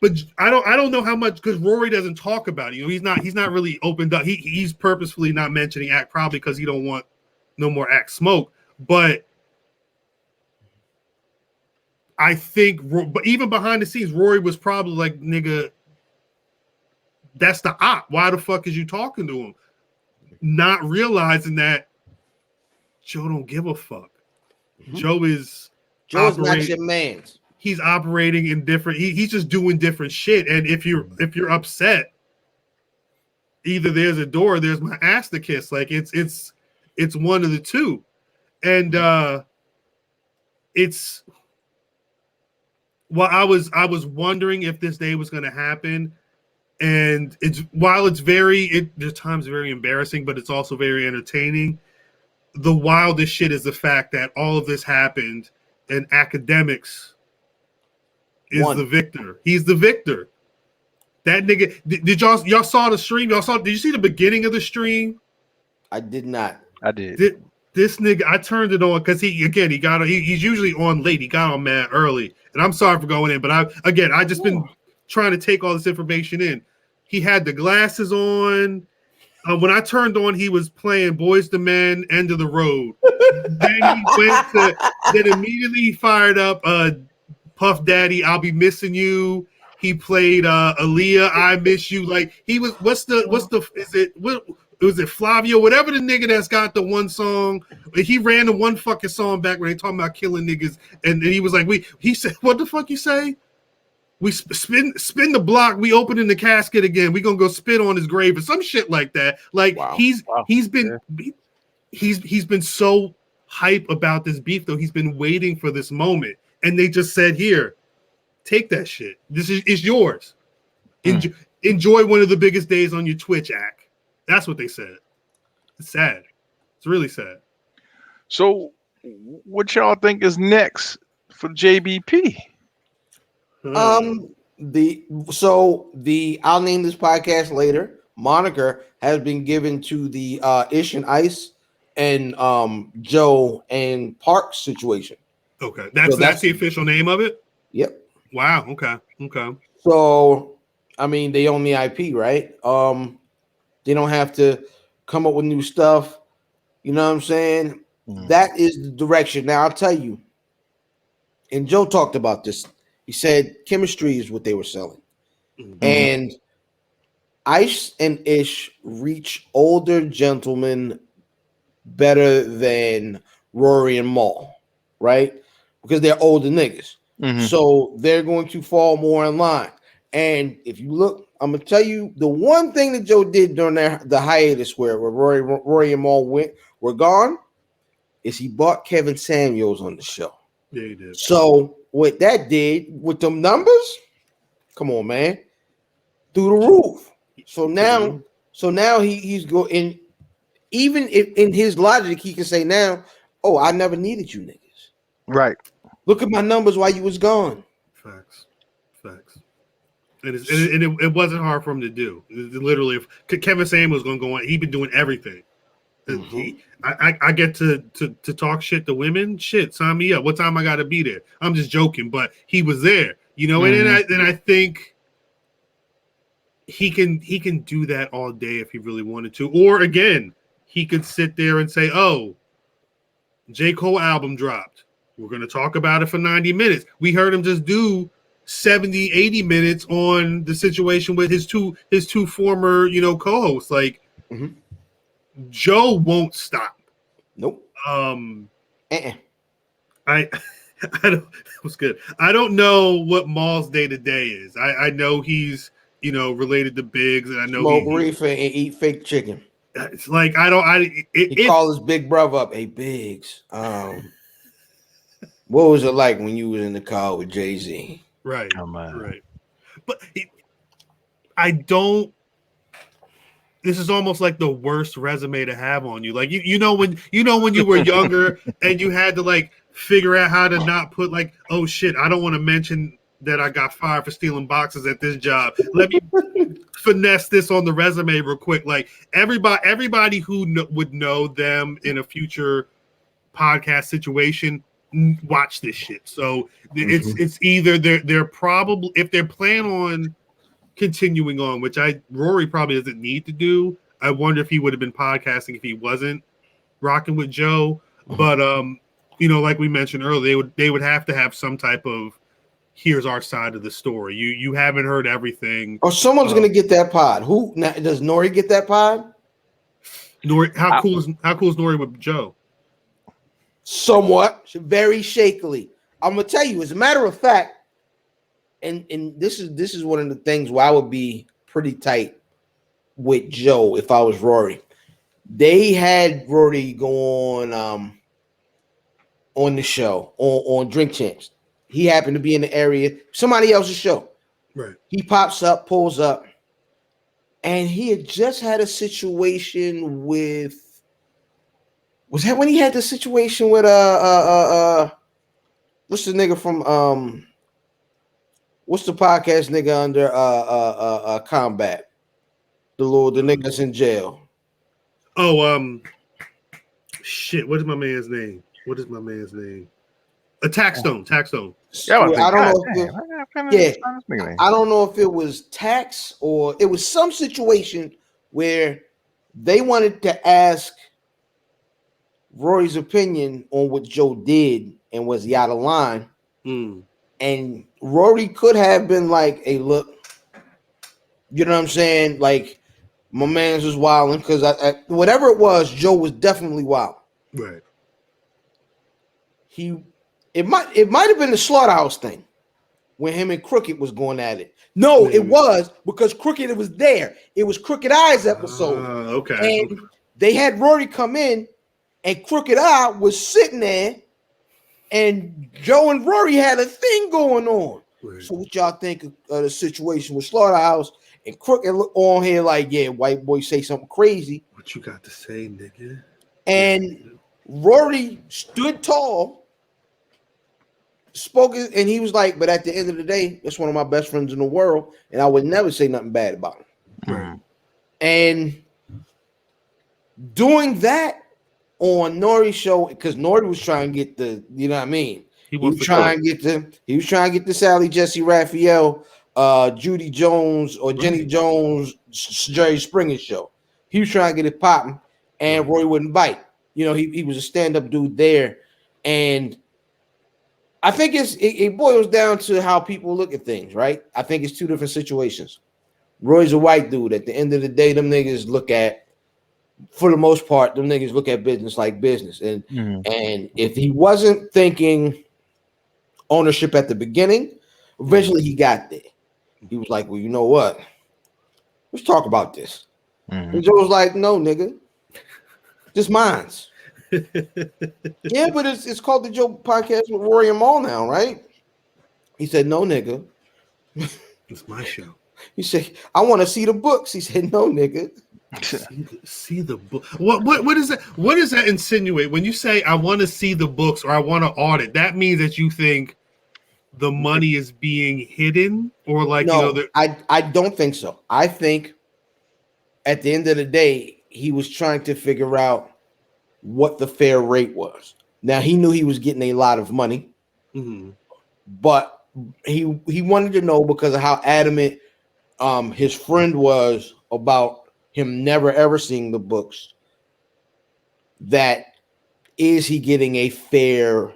but I don't know how much, because Rory doesn't talk about it. He's not really opened up. He's purposefully not mentioning Ack, probably because he don't want no more Ack smoke. But I think, but even behind the scenes, Rory was probably like, nigga, that's the op. Why the fuck is you talking to him? Not realizing that Joe don't give a fuck. Mm-hmm. Joe's not your man's. He's operating in different. He's just doing different shit. And if you're upset, either there's a door, or there's my ass to kiss. Like it's one of the two, and it's. Well, I was wondering if this day was going to happen, and there's times very embarrassing, but it's also very entertaining. The wildest shit is the fact that all of this happened, and Academics is the victor. He's the victor. That nigga. Did y'all saw the stream? Did you see the beginning of the stream? I did not. I did. This nigga, I turned it on because he's usually on late. He got on mad early, and I'm sorry for going in, but I just been trying to take all this information in. He had the glasses on. When I turned on, he was playing Boyz II Men, End of the Road. Then immediately fired up Puff Daddy, I'll Be Missing You. He played Aaliyah, I Miss You. Like he was, was it Flavio, whatever the nigga that's got the one song? He ran the one fucking song back when they talking about killing niggas, and he was like, he said, what the fuck you say? We spin the block, we open in the casket again. We gonna go spit on his grave or some shit like that. Like he's been so hype about this beef though. He's been waiting for this moment, and they just said, here, take that shit. This is yours. Enjoy one of the biggest days on your Twitch act. That's what they said. It's sad. It's really sad. So, what y'all think is next for JBP? I'll name this podcast later. Moniker has been given to the Ish and Ice and Joe and Park situation. Okay, that's the official name of it. Yep. Wow. Okay. So, I mean, they own the IP, right? They don't have to come up with new stuff. You know what I'm saying? Mm. That is the direction. Now, I'll tell you, and Joe talked about this. He said chemistry is what they were selling. Mm-hmm. And Ice and Ish reach older gentlemen better than Rory and Mal, right? Because they're older niggas. Mm-hmm. So they're going to fall more in line. And if you look, I'm gonna tell you the one thing that Joe did during the hiatus where Rory and Mal were gone is he bought Kevin Samuels on the show. Yeah, he did. So what that did with them numbers, come on, man, through the roof. So now he's going. Even if in his logic, he can say now, "Oh, I never needed you niggas." Right. Look at my numbers while you was gone. Facts. And it wasn't hard for him to do. Literally, if Kevin Samuels was going to go on, he'd been doing everything. Mm-hmm. I get to talk shit to women. Shit, sign me up. What time I got to be there? I'm just joking, but he was there, you know. Mm-hmm. And I think he can do that all day if he really wanted to. Or again, he could sit there and say, "Oh, J. Cole album dropped. We're going to talk about it for 90 minutes." We heard him just do 70, 80 minutes on the situation with his two former, co-hosts. Like, mm-hmm. Joe won't stop. Nope. I don't. It was good. I don't know what Mal's day to day is. I know he's related to Biggs, and I know smoke reefer and eat fake chicken. It's like he called his big brother up. Hey Biggs, what was it like when you was in the car with Jay-Z? Right. Right. But I don't. This is almost like the worst resume to have on you. Like when you were younger and you had to like figure out how to not put like, oh shit, I don't want to mention that I got fired for stealing boxes at this job. Let me finesse this on the resume real quick. Like everybody who would know them in a future podcast situation, watch this shit. So it's either they're probably, if they're planning on continuing on, which Rory probably doesn't need to do. I wonder if he would have been podcasting if he wasn't rocking with Joe. But like we mentioned earlier, they would have to have some type of here's our side of the story. You haven't heard everything. Or someone's gonna get that pod. Who now, does Nori get that pod? Nori, how cool is Nori with Joe? Somewhat, very shakily. I'm gonna tell you, as a matter of fact, and this is one of the things where I would be pretty tight with Joe if I was Rory. They had Rory go on the show on Drink Champs. He happened to be in the area, somebody else's show. Right. He pops up, pulls up, and he had just had a situation with. Was that when he had the situation with what's the nigga from what's the podcast nigga under Combat? The nigga that's in jail. Oh, shit, what is my man's name? Taxstone. Yeah, I don't know if it was tax or it was some situation where they wanted to ask Rory's opinion on what Joe did and was he out of line. And Rory could have been like, hey, look, you know what I'm saying? Like, my man's was wilding because whatever it was, Joe was definitely wild. Right. It might have been the Slaughterhouse thing when him and Crooked was going at it. No, it was because Crooked was there. It was Crooked Eye's episode. Okay. And they had Rory come in, and Crooked Eye was sitting there, and Joe and Rory had a thing going on. Right. So what y'all think of the situation with Slaughterhouse and Crooked on here like, yeah, white boy say something crazy. What you got to say, nigga? And Rory stood tall, spoke, and he was like, but at the end of the day, that's one of my best friends in the world, and I would never say nothing bad about him. Right. And doing that on Nori's show, because Nori was trying to get the, you know what I mean? He was trying to get the Sally Jesse Raphael, Judy Jones or Jenny Jones, Jerry Springer show. He was trying to get it popping, and Roy wouldn't bite. You know, he was a stand-up dude there. And I think it boils down to how people look at things, right? I think it's two different situations. Roy's a white dude. At the end of the day, them niggas look at, for the most part, them niggas look at business like business. And and if he wasn't thinking ownership at the beginning, eventually he got there. He was like, well, you know what? Let's talk about this. And Joe was like, no, nigga. This mine's. Yeah, but it's called the Joe Podcast with Rory and Mal now, right? He said, no, nigga. It's my show. He said, I want to see the books. He said, no, nigga. See the book. What is that? What does that insinuate when you say I want to see the books or I want to audit? That means that you think the money is being hidden, or like, no, you know, I don't think so. I think at the end of the day, he was trying to figure out what the fair rate was. Now he knew he was getting a lot of money, but he wanted to know because of how adamant his friend was about him never ever seeing the books. That is he getting a fair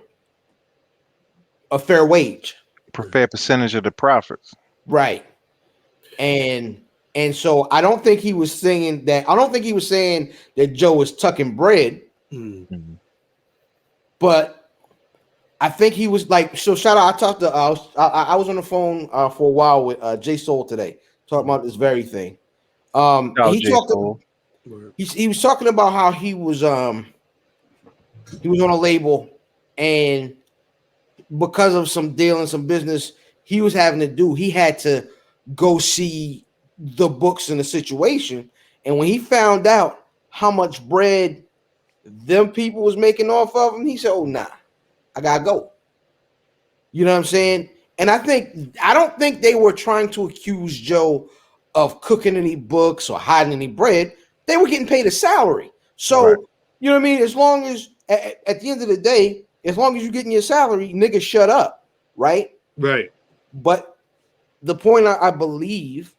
wage, a fair percentage of the profits, right? And so I don't think he was saying that. I don't think he was saying that Joe was tucking bread, but I think he was like. So shout out! I was on the phone for a while with Jay Soul today, talking about this very thing. He was talking about how he was on a label, and because of some deal and some business he was having to do, he had to go see the books in the situation. And when he found out how much bread them people was making off of him, he said, oh, nah, I gotta go. You know what I'm saying? And I don't think they were trying to accuse Joe of cooking any books or hiding any bread. They were getting paid a salary. So, You know what I mean? As long as, at the end of the day, as long as you're getting your salary, niggas shut up, right? Right. But the point I believe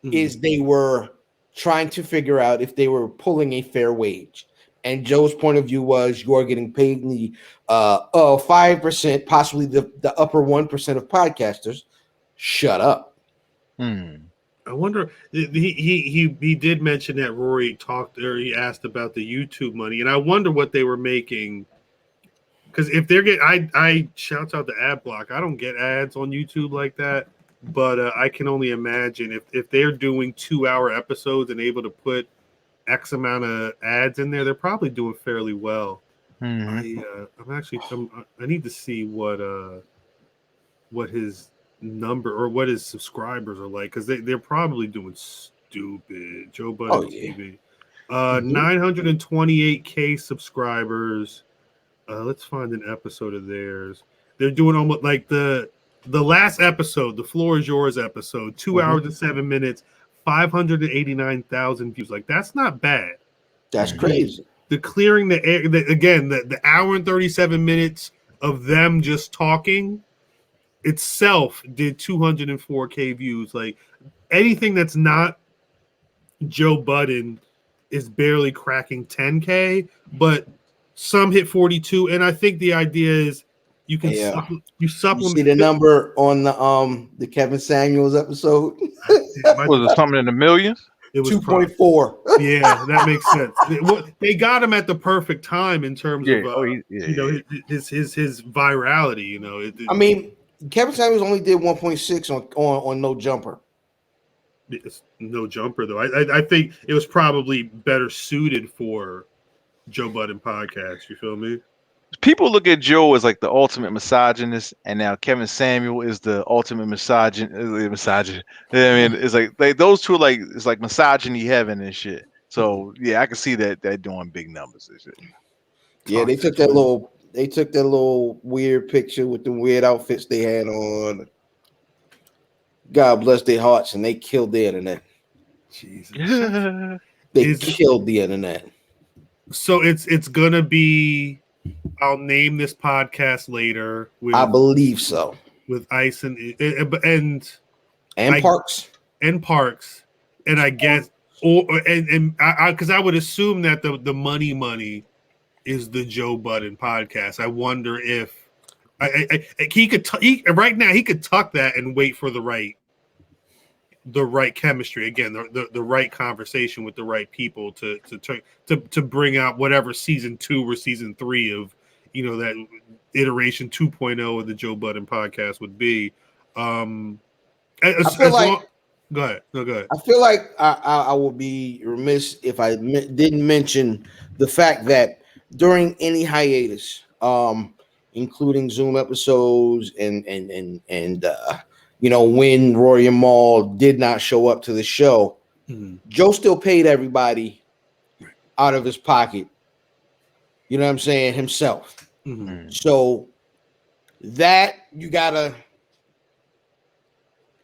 is they were trying to figure out if they were pulling a fair wage. And Joe's point of view was you are getting paid in the 5%, possibly the upper 1% of podcasters. Shut up. Hmm. I wonder. He did mention that Rory talked or he asked about the YouTube money, and I wonder what they were making. Because if they're getting, I shouts out to AdBlock. I don't get ads on YouTube like that, but I can only imagine if they're doing 2-hour episodes and able to put X amount of ads in there, they're probably doing fairly well. Mm-hmm. I need to see what his number or what his subscribers are like because they're probably doing stupid. Joe Budden TV, 928K subscribers. Let's find an episode of theirs. They're doing almost like the last episode, the Floor Is Yours episode, 2 hours and 7 minutes, 589,000 views. Like that's not bad. That's crazy. The clearing the air again, the hour and 37 minutes of them just talking itself did 204K views. Like anything that's not Joe Budden is barely cracking 10K, but some hit 42, and I think the idea is you can you supplement. You see the number on the Kevin Samuels episode? Was it something in the millions? It was 2.4. Yeah, that makes sense. They got him at the perfect time in terms of his virality. You know, I mean, Kevin Samuels only did 1.6 on No Jumper. It's No Jumper though. I think it was probably better suited for Joe Budden podcast. You feel me? People look at Joe as like the ultimate misogynist, and now Kevin Samuel is the ultimate misogynist. I mean, it's like those two are like it's like misogyny heaven and shit. So yeah, I can see that they're doing big numbers and shit. Yeah, they took that little weird picture with the weird outfits they had on. God bless their hearts, and they killed the internet. Jesus. They killed the internet. So it's gonna be. I'll name this podcast later. I believe so. With Ice and Parks and I guess because I would assume that the money is the Joe Budden podcast. I wonder if he could right now he could tuck that and wait for the right chemistry again, the right conversation with the right people to bring out whatever season 2 or season 3 of that iteration 2.0 of the Joe Budden podcast would be. Go ahead. I feel like I would be remiss if I didn't mention the fact that during any hiatus, including Zoom episodes and when Rory and Mal did not show up to the show, Joe still paid everybody out of his pocket. You know what I'm saying? Himself. Mm-hmm. So that you gotta.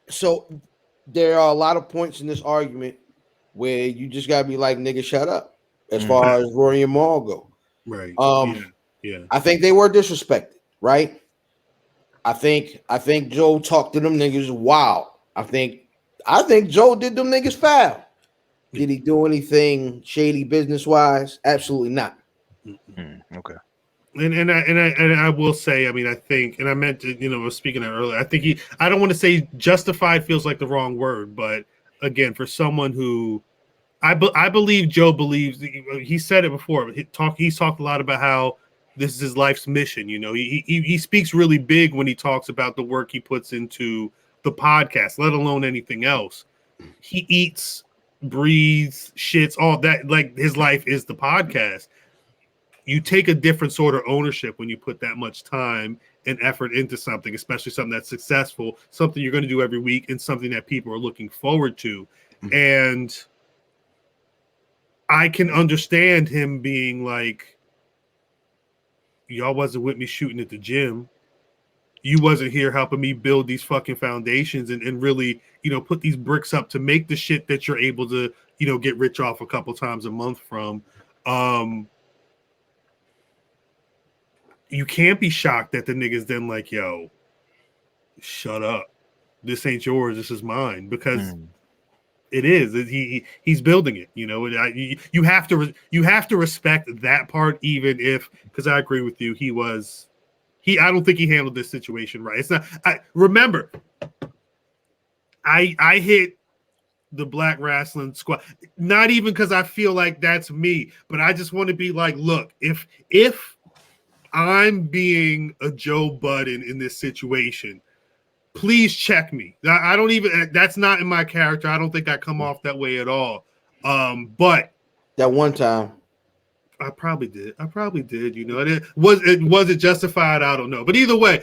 So there are a lot of points in this argument where you just gotta be like, nigga, shut up. As far as Rory and Mal go, right? Yeah. I think they were disrespected, right? I think Joe talked to them niggas wild. I think Joe did them niggas foul. Did he do anything shady business wise? Absolutely not. Okay. And I will say, I mean, I think, and I meant to, was speaking of earlier. I think I don't want to say justified feels like the wrong word, but again, for someone who I believe Joe believes, he said it before. He's talked a lot about how this is his life's mission. He speaks really big when he talks about the work he puts into the podcast, let alone anything else. He eats, breathes, shits, all that. Like his life is the podcast. You take a different sort of ownership when you put that much time and effort into something, especially something that's successful, something you're going to do every week, and something that people are looking forward to. And I can understand him being like, y'all wasn't with me shooting at the gym. You wasn't here helping me build these fucking foundations and really, put these bricks up to make the shit that you're able to, get rich off a couple times a month from. You can't be shocked that the niggas then like, yo, shut up. This ain't yours. This is mine. Because It is. He's building it. You know, you have to respect that part, even if, because I agree with you. I don't think he handled this situation right. It's not. Remember, I hit the Black Wrestling Squad, not even because I feel like that's me, but I just want to be like, look, if I'm being a Joe Budden in this situation, please check me. I don't even, that's not in my character. I don't think I come off that way at all. But that one time I probably did, you know, was it justified? I don't know. But either way,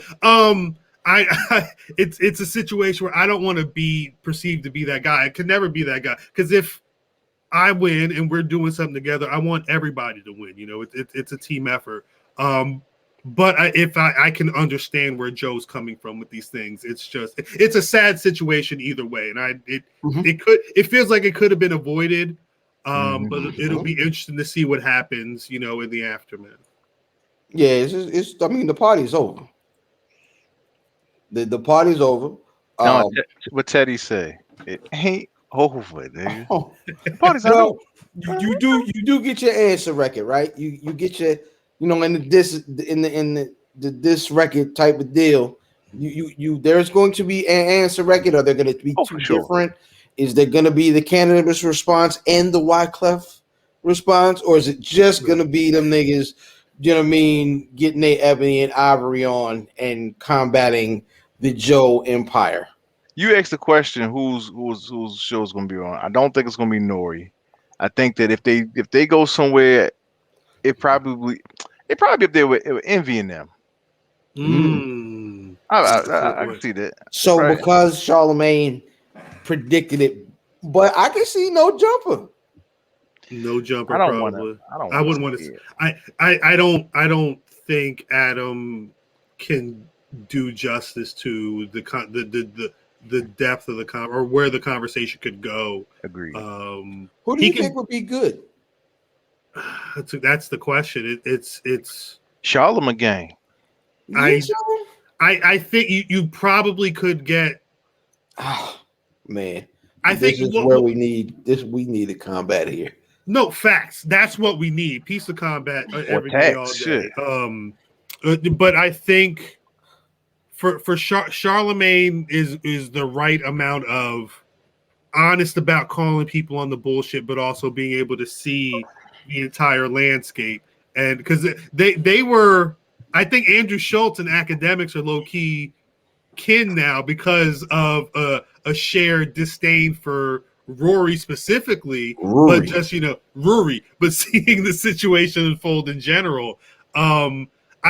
it's a situation where I don't want to be perceived to be that guy. I could never be that guy, because if I win and we're doing something together, I want everybody to win. You know, it's a team effort. But if I can understand where Joe's coming from with these things, it's a sad situation either way, and it feels like it could have been avoided, but it'll be interesting to see what happens, you know, in the aftermath. Yeah, it's I mean, the party's over. The party's over. No, what Teddy say? It ain't over, nigga. Oh, The party's not over. you do get your answer record, right? You get your, you know, in the this record type of deal. You there's going to be an answer record. Are there going to be two different? Is there going to be the cannabis response and the Wyclef response, or is it just going to be them niggas? You know what I mean? Getting their Ebony and Ivory on and combating the Joe Empire. You asked the question, whose show's gonna be on? I don't think it's gonna be Nori. I think that if they go somewhere, it probably if they were envying them. I can see that. So Right. because Charlemagne predicted it, but I can see no jumper. No jumper. I don't probably. I wouldn't want to. I don't think Adam can do justice to the depth of the or where the conversation could go. Agreed. Who do you think would be good? That's the question. It's Charlemagne gang. I think you probably could get. Oh man, I think this is where we need this. We need a combat here. No, facts. That's what we need. Peace of combat every day, all day. But I think for Charlemagne is the right amount of honest about calling people on the bullshit, but also being able to see the entire landscape. And because they were, I think Andrew Schultz and Academics are low key kin now because of a shared disdain for Rory specifically, but just, you know, but seeing the situation unfold in general. I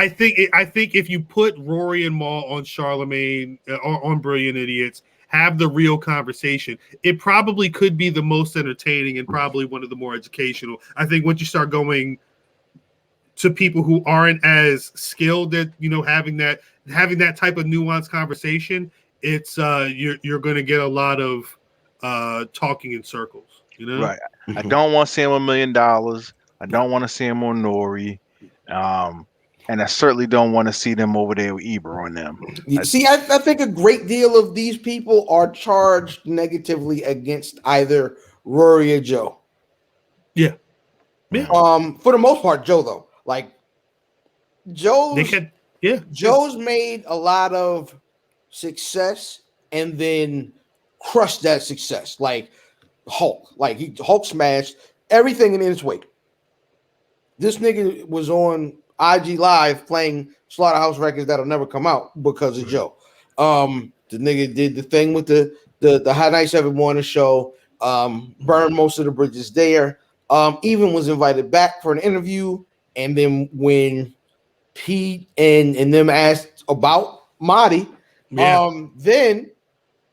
think if you put Rory and Maul on Charlemagne on Brilliant Idiots, have the real conversation, it probably could be the most entertaining and probably one of the more educational. I think once you start going to people who aren't as skilled at, you know, having that type of nuanced conversation, it's you're going to get a lot of talking in circles, you know. Right. I don't want to see him $1 million. I don't want to see him on Nori. And I certainly don't want to see them over there with Eber on them. See, I think a great deal of these people are charged negatively against either Rory or Joe. Yeah. For the most part, Joe though, like Joe's made a lot of success and then crushed that success, like Hulk. Like Hulk smashed everything in his weight. This nigga was on IG Live playing Slaughterhouse records that'll never come out because of Joe. The nigga did the thing with the High Nights Every Morning show, burned most of the bridges there, even was invited back for an interview. And then when Pete and them asked about Marty, then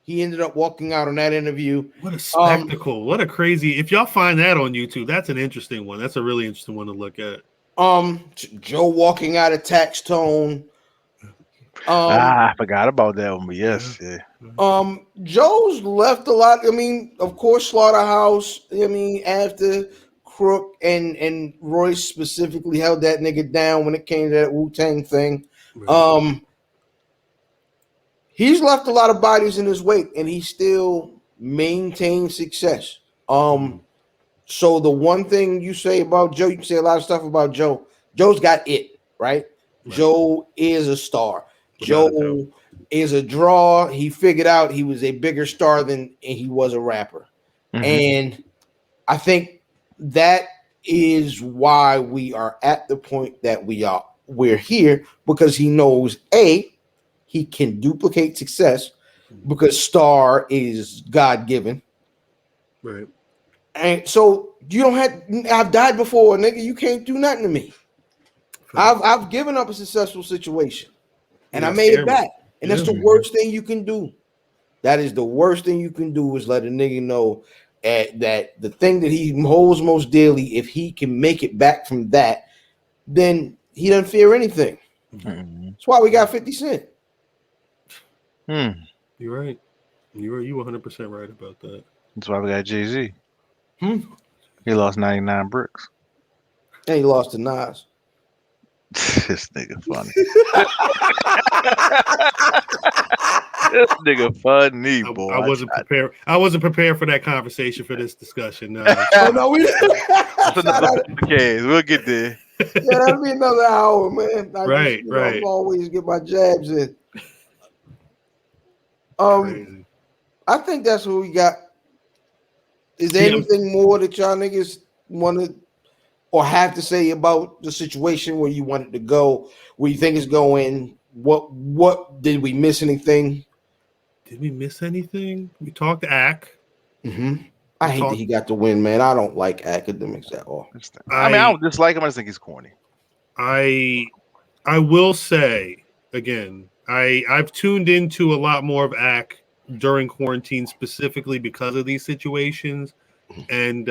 he ended up walking out on that interview. What a spectacle. What a crazy. If y'all find that on YouTube, that's an interesting one. That's a really interesting one to look at. Joe walking out of Tax Tone. I forgot about that one, but yes. Yeah. Joe's left a lot. I mean, of course, Slaughterhouse. I mean, after Crook and Royce specifically held that nigga down when it came to that Wu-Tang thing. Right. He's left a lot of bodies in his wake, and he's still maintain success. So the one thing you say about Joe, you can say a lot of stuff about Joe. Joe's got it, right? Joe is a star. Joe is a draw. He figured out he was a bigger star than he was a rapper. And I think that is why we are at the point that we are. We're here because he knows he can duplicate success because star is God-given. Right. And so you don't have. I've died before, nigga. You can't do nothing to me. I've given up a successful situation, and I made it back. And that's the worst thing you can do. That is the worst thing you can do is let a nigga know that the thing that he holds most dearly, if he can make it back from that, then he doesn't fear anything. That's why we got 50 Cent. You're right. You 100% right about that. That's why we got Jay-Z. He lost 99 bricks. And he lost to Nas. This nigga funny. This nigga funny, boy. I wasn't prepared. I wasn't prepared for that conversation for this discussion. No. Oh no, we didn't. Okay, we'll get there. Yeah, that'll be another hour, man. Right. I always get my jabs in. Crazy. I think that's what we got. Is there anything more that y'all niggas want to or have to say about the situation where you want it to go, where you think it's going? What did we miss anything? Did we miss anything? We talked to Ak. I hate that he got the win, man. I don't like academics at all. I mean, I don't dislike him. I just think he's corny. I will say again, I've tuned into a lot more of Ak during quarantine, specifically because of these situations, and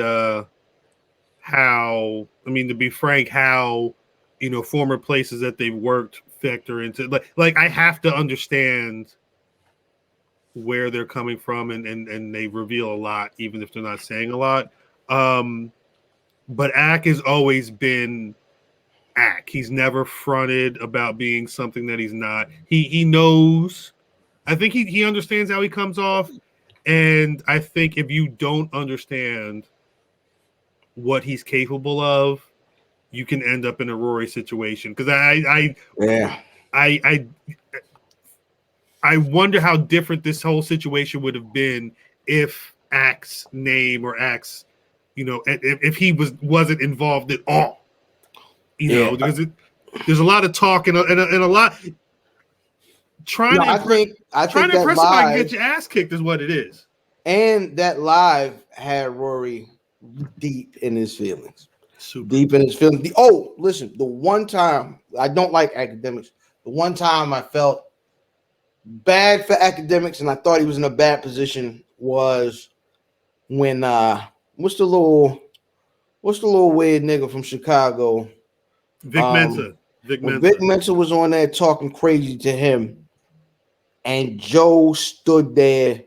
how, I mean, to be frank, how, you know, former places that they've worked factor into, like I have to understand where they're coming from, and they reveal a lot, even if they're not saying a lot. But Ak has always been Ak. He's never fronted about being something that he's not. He knows. I think he understands how he comes off, and I think if you don't understand what he's capable of, you can end up in a Rory situation. Because I wonder how different this whole situation would have been if Ak's name or Ak's, you know, if he wasn't involved at all. You know, because there's a lot of talk and a lot. I think that live, somebody get your ass kicked is what it is. And that live had Rory deep in his feelings. Super. Oh, listen, the one time I don't like academics, the one time I felt bad for academics and I thought he was in a bad position was when what's the little weird nigga from Chicago? Vic Mensa. Vic Mensa was on there talking crazy to him. And Joe stood there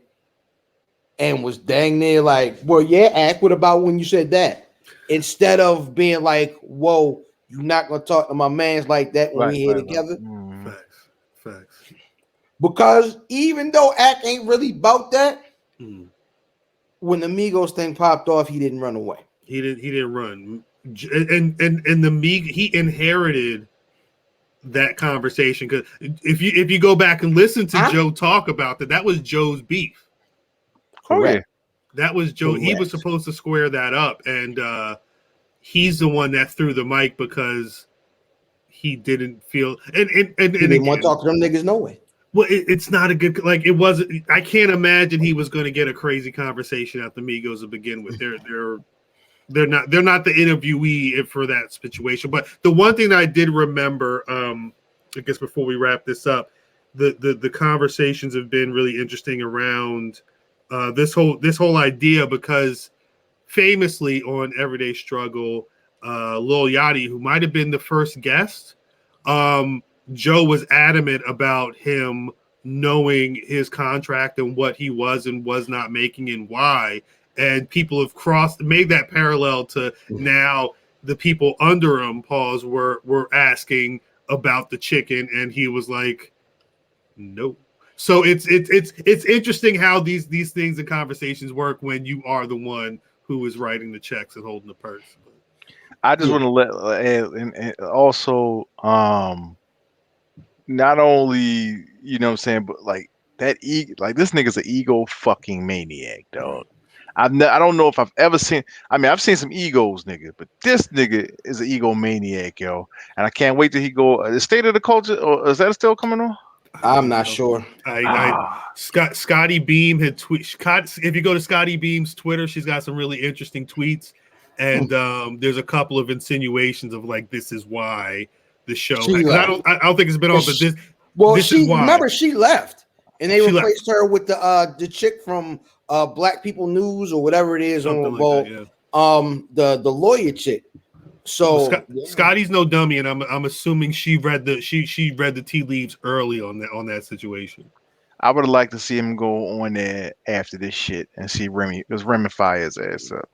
and was dang near like, well, yeah, Ak, what about when you said that? Instead of being like, whoa, you're not going to talk to my mans like that when we're here together. Facts. Because even though Ak ain't really about that, when the Migos thing popped off, he didn't run away. He didn't run. And he inherited that conversation, because if you go back and listen to Joe talk about that was Joe's beef. Correct. That was Joe. Correct. He was supposed to square that up, and he's the one that threw the mic because he didn't feel and he didn't want to talk to them niggas no way. Well, it's not a good, like, it wasn't. I can't imagine he was going to get a crazy conversation at the Migos to begin with. They're not the interviewee for that situation. But the one thing that I did remember, I guess before we wrap this up, the conversations have been really interesting around this whole idea, because famously on Everyday Struggle, Lil Yachty, who might have been the first guest, Joe was adamant about him knowing his contract and what he was and was not making and why. And people have made that parallel to now the people under him, pause, were asking about the chicken, and he was like, no. So it's interesting how these things and conversations work when you are the one who is writing the checks and holding the purse. I just want to let and also not only you know what I'm saying, but like that like this nigga's an ego fucking maniac, dog. I don't know if I've ever seen. I mean, I've seen some egos, nigga, but this nigga is an ego maniac, yo. And I can't wait till he go. The State of the Culture, or is that still coming on? I'm not sure. Scotty Beam had if you go to Scotty Beam's Twitter, she's got some really interesting tweets, and there's a couple of insinuations of like this is why the show. I don't think it's been on, but this. Well, this is why. Remember she left, and they replaced her with the chick from Black People News or whatever it is. Something like that, yeah. The lawyer chick. So Scotty's no dummy, and I'm assuming she read the tea leaves early on that situation. I would have liked to see him go on there after this shit and see Remy fire his ass up.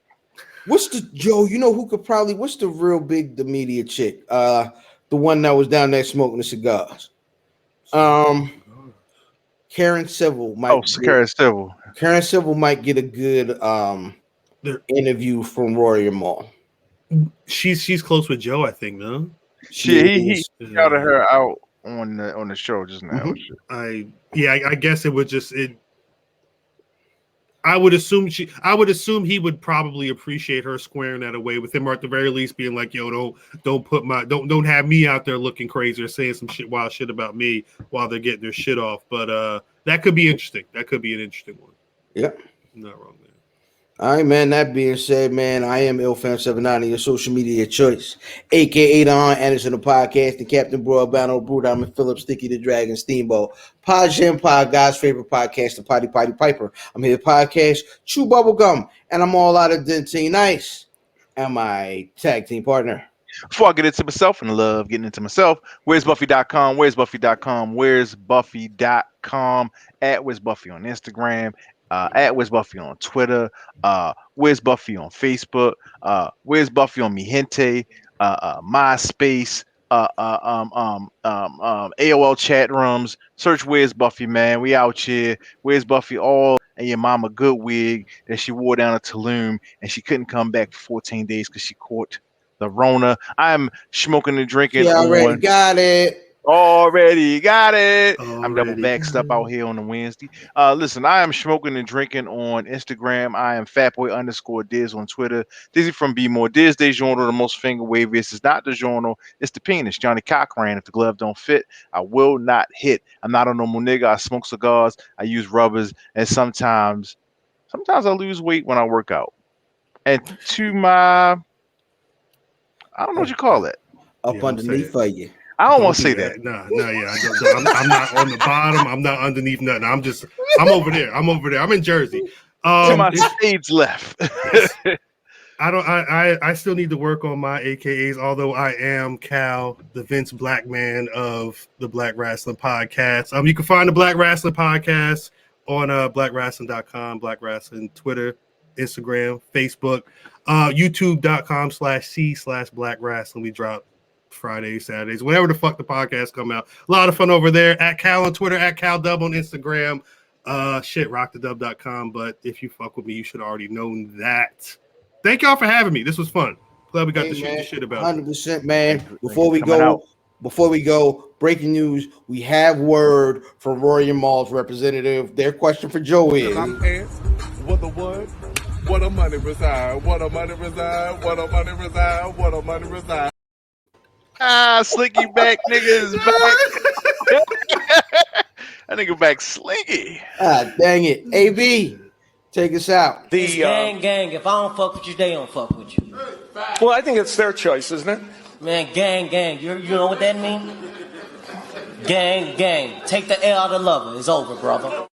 What's the Joe? You know who could probably? What's the real big the media chick? The one that was down there smoking the cigars. Karen Civil might. Karen Civil. Karen Civil might get a good interview from Rory Mal. She's close with Joe, I think, no? He shouted her out on the show just now. Mm-hmm. I guess it would just I would assume he would probably appreciate her squaring that away with him, or at the very least being like, yo, don't have me out there looking crazy or saying some wild shit about me while they're getting their shit off. But that could be interesting. That could be an interesting one. Yep. Not wrong there. All right, man. That being said, man, I am IlFam79, your social media choice, aka Don Anderson, the podcast, the Captain Broadbano, Brew Diamond Phillips, Sticky the Dragon, Steamboat, Pod Jam Pod, God's favorite podcast, the Potty Piper. I'm here to podcast, Chew Bubblegum, and I'm all out of Dentine Nice, and my tag team partner. Before I get into myself and love getting into myself, where's Buffy.com? Where's Buffy.com? Where's Buffy.com? At Where's Buffy on Instagram. At Where's Buffy on Twitter, Where's Buffy on Facebook, Where's Buffy on Mihente, MySpace, AOL chat rooms. Search Where's Buffy, man. We out here. Where's Buffy? All and your mama good wig that she wore down to Tulum, and she couldn't come back for 14 days because she caught the Rona. I'm smoking and drinking. Yeah, already got it. Already got it. I'm double backed up out here on a Wednesday. Listen, I am smoking and drinking on Instagram. I am fatboy_Diz on Twitter. Dizzy from Be More. Diz DeJournal, the most finger waviest. It's not the journal, it's the penis. Johnny Cochran. If the glove don't fit, I will not hit. I'm not a normal nigga. I smoke cigars. I use rubbers, and sometimes I lose weight when I work out. And to my, I don't know what you call it. Up underneath for you. I don't want to say that. No, yeah. I'm not on the bottom. I'm not underneath nothing. I'm over there. I'm in Jersey. To my stage left. I still need to work on my AKAs, although I am Cal, the Vince Blackman of the Black Wrestling Podcast. You can find the Black Wrestling Podcast on blackwrestling.com, Black Wrestling, Twitter, Instagram, Facebook, youtube.com/c/Black Wrestling. We drop Fridays, Saturdays, whenever the fuck the podcast come out. A lot of fun over there. At Cal on Twitter, at CalDub on Instagram. Rockthedub.com. But if you fuck with me, you should already know that. Thank y'all for having me. This was fun. Glad we got to shoot the shit about 100%, man. Before we go, breaking news. We have word from Rory and Mal's representative. Their question for Joe is: what the what? What a money reside? What a money reside? What a money reside? What a money reside? Slinky back nigga is back. That nigga back slinky. Dang it. AB, take us out. It's gang. If I don't fuck with you, they don't fuck with you. Well, I think it's their choice, isn't it? Man, gang. You know what that means? Gang. Take the L out of lover. It's over, brother.